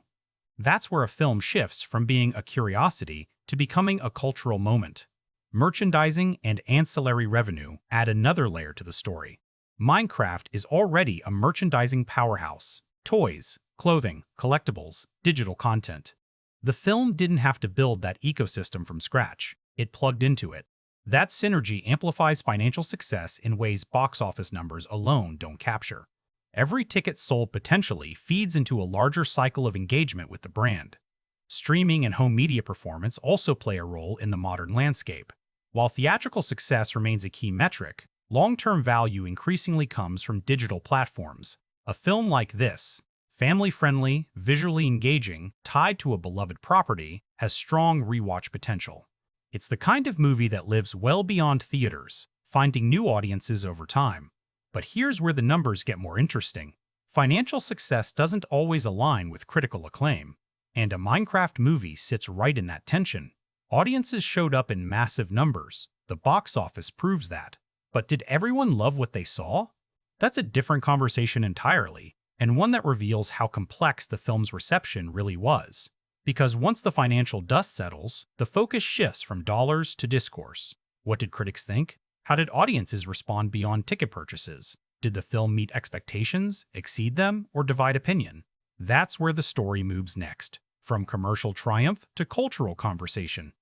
That's where a film shifts from being a curiosity to becoming a cultural moment. Merchandising and ancillary revenue add another layer to the story. Minecraft is already a merchandising powerhouse. Toys, clothing, collectibles, digital content. The film didn't have to build that ecosystem from scratch. It plugged into it. That synergy amplifies financial success in ways box office numbers alone don't capture. Every ticket sold potentially feeds into a larger cycle of engagement with the brand. Streaming and home media performance also play a role in the modern landscape. While theatrical success remains a key metric, long-term value increasingly comes from digital platforms. A film like this, family-friendly, visually engaging, tied to a beloved property, has strong rewatch potential. It's the kind of movie that lives well beyond theaters, finding new audiences over time. But here's where the numbers get more interesting. Financial success doesn't always align with critical acclaim, and a Minecraft movie sits right in that tension. Audiences showed up in massive numbers. The box office proves that. But did everyone love what they saw? That's a different conversation entirely, and one that reveals how complex the film's reception really was. Because once the financial dust settles, the focus shifts from dollars to discourse. What did critics think? How did audiences respond beyond ticket purchases? Did the film meet expectations, exceed them, or divide opinion? That's where the story moves next, from commercial triumph to cultural conversation.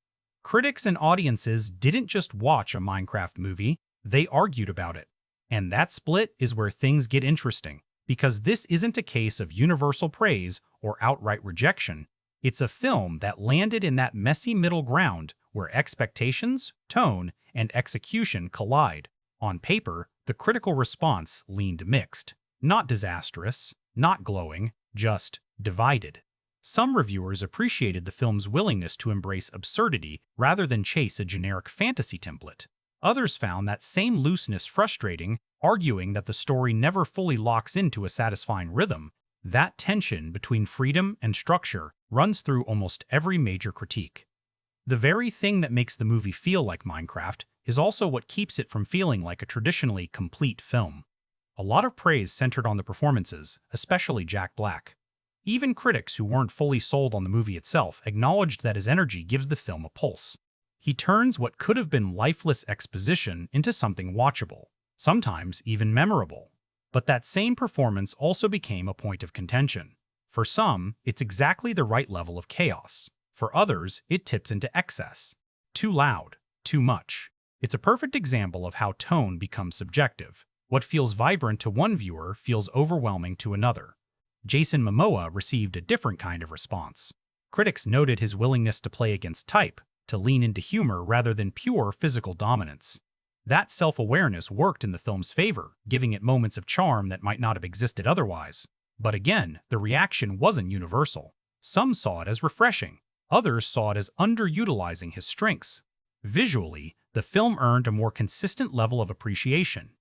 Critics and audiences didn't just watch a Minecraft movie, they argued about it. And that split is where things get interesting, because this isn't a case of universal praise or outright rejection. It's a film that landed in that messy middle ground where expectations, tone, and execution collide. On paper, the critical response leaned mixed. Not disastrous, not glowing, just divided. Some reviewers appreciated the film's willingness to embrace absurdity rather than chase a generic fantasy template. Others found that same looseness frustrating, arguing that the story never fully locks into a satisfying rhythm. That tension between freedom and structure runs through almost every major critique. The very thing that makes the movie feel like Minecraft is also what keeps it from feeling like a traditionally complete film. A lot of praise centered on the performances, especially Jack Black. Even critics who weren't fully sold on the movie itself acknowledged that his energy gives the film a pulse. He turns what could have been lifeless exposition into something watchable, sometimes even memorable. But that same performance also became a point of contention. For some, it's exactly the right level of chaos. For others, it tips into excess. Too loud, too much. It's a perfect example of how tone becomes subjective. What feels vibrant to one viewer feels overwhelming to another. Jason Momoa received a different kind of response. Critics noted his willingness to play against type, to lean into humor rather than pure physical dominance. That self-awareness worked in the film's favor, giving it moments of charm that might not have existed otherwise. But again, the reaction wasn't universal. Some saw it as refreshing. Others saw it as underutilizing his strengths. Visually, the film earned a more consistent level of appreciation.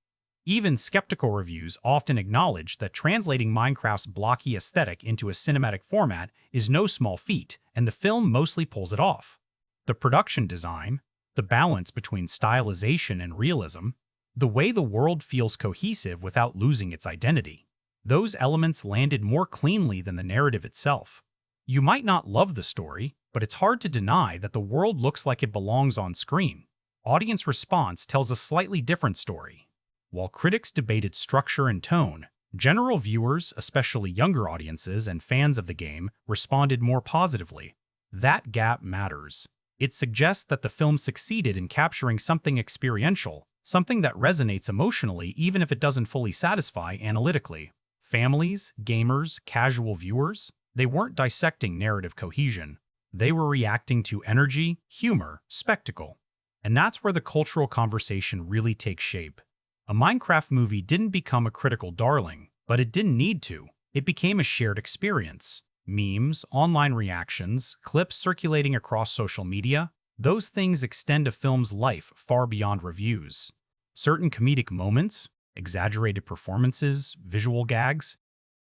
Even skeptical reviews often acknowledge that translating Minecraft's blocky aesthetic into a cinematic format is no small feat, and the film mostly pulls it off. The production design, the balance between stylization and realism, the way the world feels cohesive without losing its identity. Those elements landed more cleanly than the narrative itself. You might not love the story, but it's hard to deny that the world looks like it belongs on screen. Audience response tells a slightly different story. While critics debated structure and tone, general viewers, especially younger audiences and fans of the game, responded more positively. That gap matters. It suggests that the film succeeded in capturing something experiential, something that resonates emotionally even if it doesn't fully satisfy analytically. Families, gamers, casual viewers, they weren't dissecting narrative cohesion. They were reacting to energy, humor, spectacle. And that's where the cultural conversation really takes shape. A Minecraft movie didn't become a critical darling, but it didn't need to. It became a shared experience. Memes, online reactions, clips circulating across social media, those things extend a film's life far beyond reviews. Certain comedic moments, exaggerated performances, visual gags,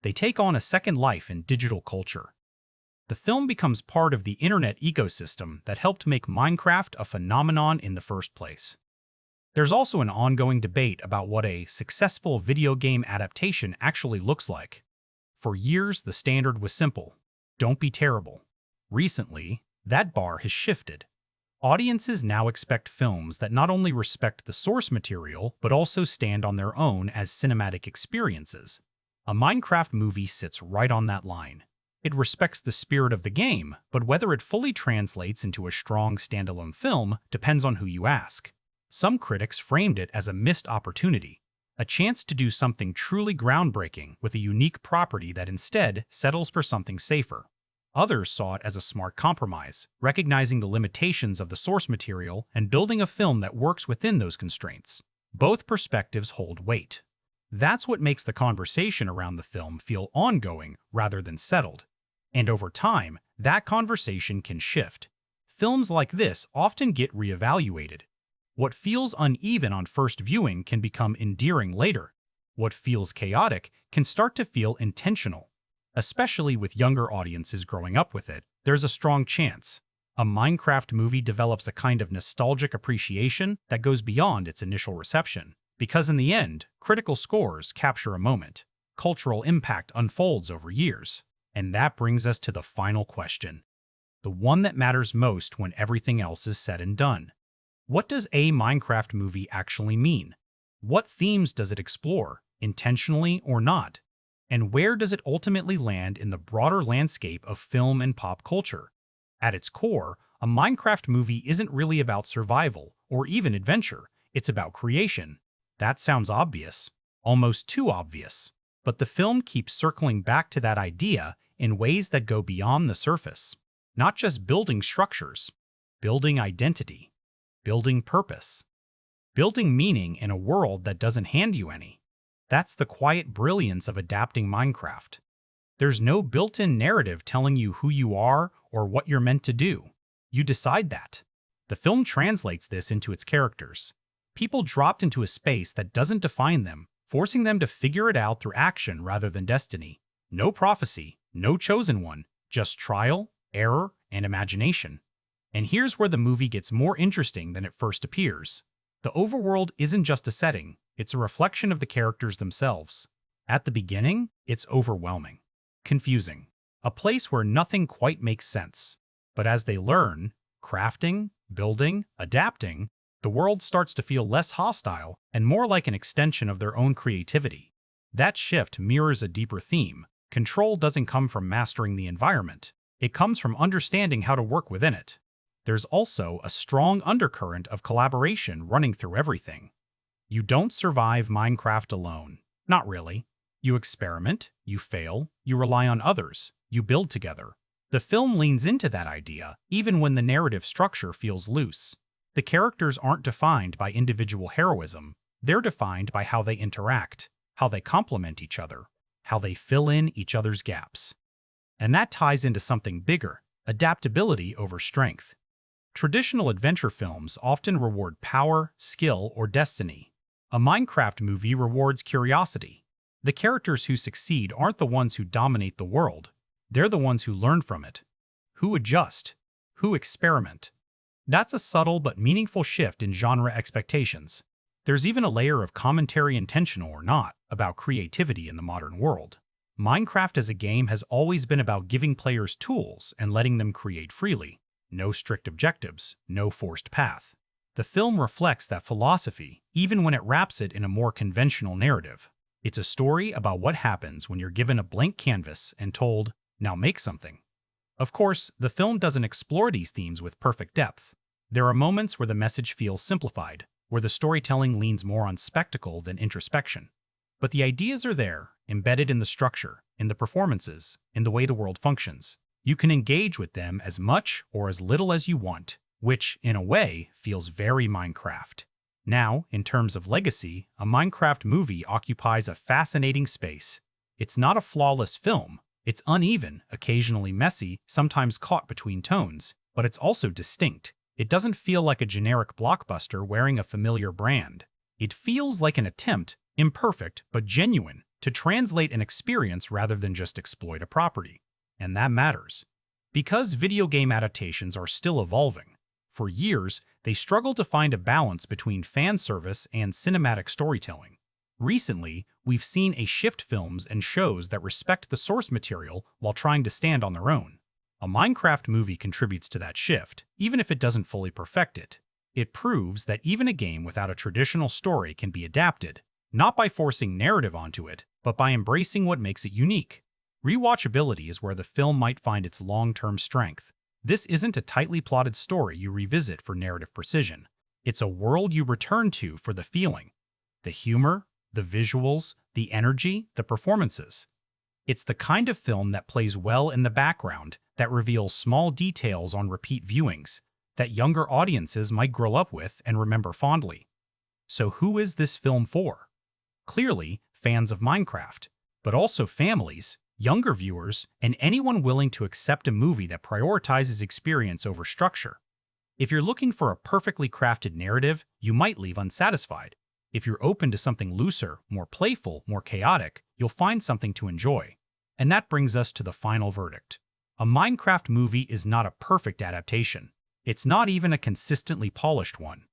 they take on a second life in digital culture. The film becomes part of the internet ecosystem that helped make Minecraft a phenomenon in the first place. There's also an ongoing debate about what a successful video game adaptation actually looks like. For years, the standard was simple: don't be terrible. Recently, that bar has shifted. Audiences now expect films that not only respect the source material, but also stand on their own as cinematic experiences. A Minecraft movie sits right on that line. It respects the spirit of the game, but whether it fully translates into a strong standalone film depends on who you ask. Some critics framed it as a missed opportunity, a chance to do something truly groundbreaking with a unique property that instead settles for something safer. Others saw it as a smart compromise, recognizing the limitations of the source material and building a film that works within those constraints. Both perspectives hold weight. That's what makes the conversation around the film feel ongoing rather than settled. And over time, that conversation can shift. Films like this often get reevaluated. What feels uneven on first viewing can become endearing later. What feels chaotic can start to feel intentional. Especially with younger audiences growing up with it, there's a strong chance a Minecraft movie develops a kind of nostalgic appreciation that goes beyond its initial reception. Because in the end, critical scores capture a moment. Cultural impact unfolds over years. And that brings us to the final question. The one that matters most when everything else is said and done. What does a Minecraft movie actually mean? What themes does it explore, intentionally or not? And where does it ultimately land in the broader landscape of film and pop culture? At its core, a Minecraft movie isn't really about survival or even adventure. It's about creation. That sounds obvious, almost too obvious. But the film keeps circling back to that idea in ways that go beyond the surface. Not just building structures, building identity, building purpose, building meaning in a world that doesn't hand you any. That's the quiet brilliance of adapting Minecraft. There's no built-in narrative telling you who you are or what you're meant to do. You decide that. The film translates this into its characters. People dropped into a space that doesn't define them, forcing them to figure it out through action rather than destiny. No prophecy, no chosen one, just trial, error, and imagination. And here's where the movie gets more interesting than it first appears. The overworld isn't just a setting, it's a reflection of the characters themselves. At the beginning, it's overwhelming, confusing, a place where nothing quite makes sense. But as they learn, crafting, building, adapting, the world starts to feel less hostile and more like an extension of their own creativity. That shift mirrors a deeper theme. Control doesn't come from mastering the environment. It comes from understanding how to work within it. There's also a strong undercurrent of collaboration running through everything. You don't survive Minecraft alone. Not really. You experiment, you fail, you rely on others, you build together. The film leans into that idea, even when the narrative structure feels loose. The characters aren't defined by individual heroism. They're defined by how they interact, how they complement each other, how they fill in each other's gaps. And that ties into something bigger, adaptability over strength. Traditional adventure films often reward power, skill, or destiny. A Minecraft movie rewards curiosity. The characters who succeed aren't the ones who dominate the world. They're the ones who learn from it, who adjust, who experiment. That's a subtle but meaningful shift in genre expectations. There's even a layer of commentary, intentional or not, about creativity in the modern world. Minecraft as a game has always been about giving players tools and letting them create freely. No strict objectives, no forced path. The film reflects that philosophy, even when it wraps it in a more conventional narrative. It's a story about what happens when you're given a blank canvas and told, now make something. Of course, the film doesn't explore these themes with perfect depth. There are moments where the message feels simplified, where the storytelling leans more on spectacle than introspection. But the ideas are there, embedded in the structure, in the performances, in the way the world functions. You can engage with them as much or as little as you want, which, in a way, feels very Minecraft. Now, in terms of legacy, a Minecraft movie occupies a fascinating space. It's not a flawless film. It's uneven, occasionally messy, sometimes caught between tones, but it's also distinct. It doesn't feel like a generic blockbuster wearing a familiar brand. It feels like an attempt, imperfect but genuine, to translate an experience rather than just exploit a property. And that matters. Because video game adaptations are still evolving, for years, they struggled to find a balance between fan service and cinematic storytelling. Recently, we've seen a shift films and shows that respect the source material while trying to stand on their own. A Minecraft movie contributes to that shift, even if it doesn't fully perfect it. It proves that even a game without a traditional story can be adapted, not by forcing narrative onto it, but by embracing what makes it unique. Rewatchability is where the film might find its long-term strength. This isn't a tightly plotted story you revisit for narrative precision. It's a world you return to for the feeling, the humor, the visuals, the energy, the performances. It's the kind of film that plays well in the background, that reveals small details on repeat viewings, that younger audiences might grow up with and remember fondly. So who is this film for? Clearly, fans of Minecraft, but also families, younger viewers, and anyone willing to accept a movie that prioritizes experience over structure. If you're looking for a perfectly crafted narrative, you might leave unsatisfied. If you're open to something looser, more playful, more chaotic, you'll find something to enjoy. And that brings us to the final verdict. A Minecraft movie is not a perfect adaptation. It's not even a consistently polished one.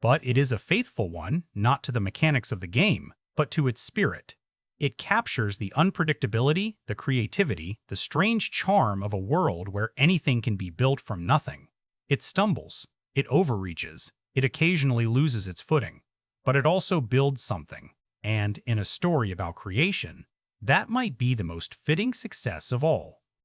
But it is a faithful one, not to the mechanics of the game, but to its spirit. It captures the unpredictability, the creativity, the strange charm of a world where anything can be built from nothing. It stumbles, it overreaches, it occasionally loses its footing, but it also builds something. And in a story about creation, that might be the most fitting success of all.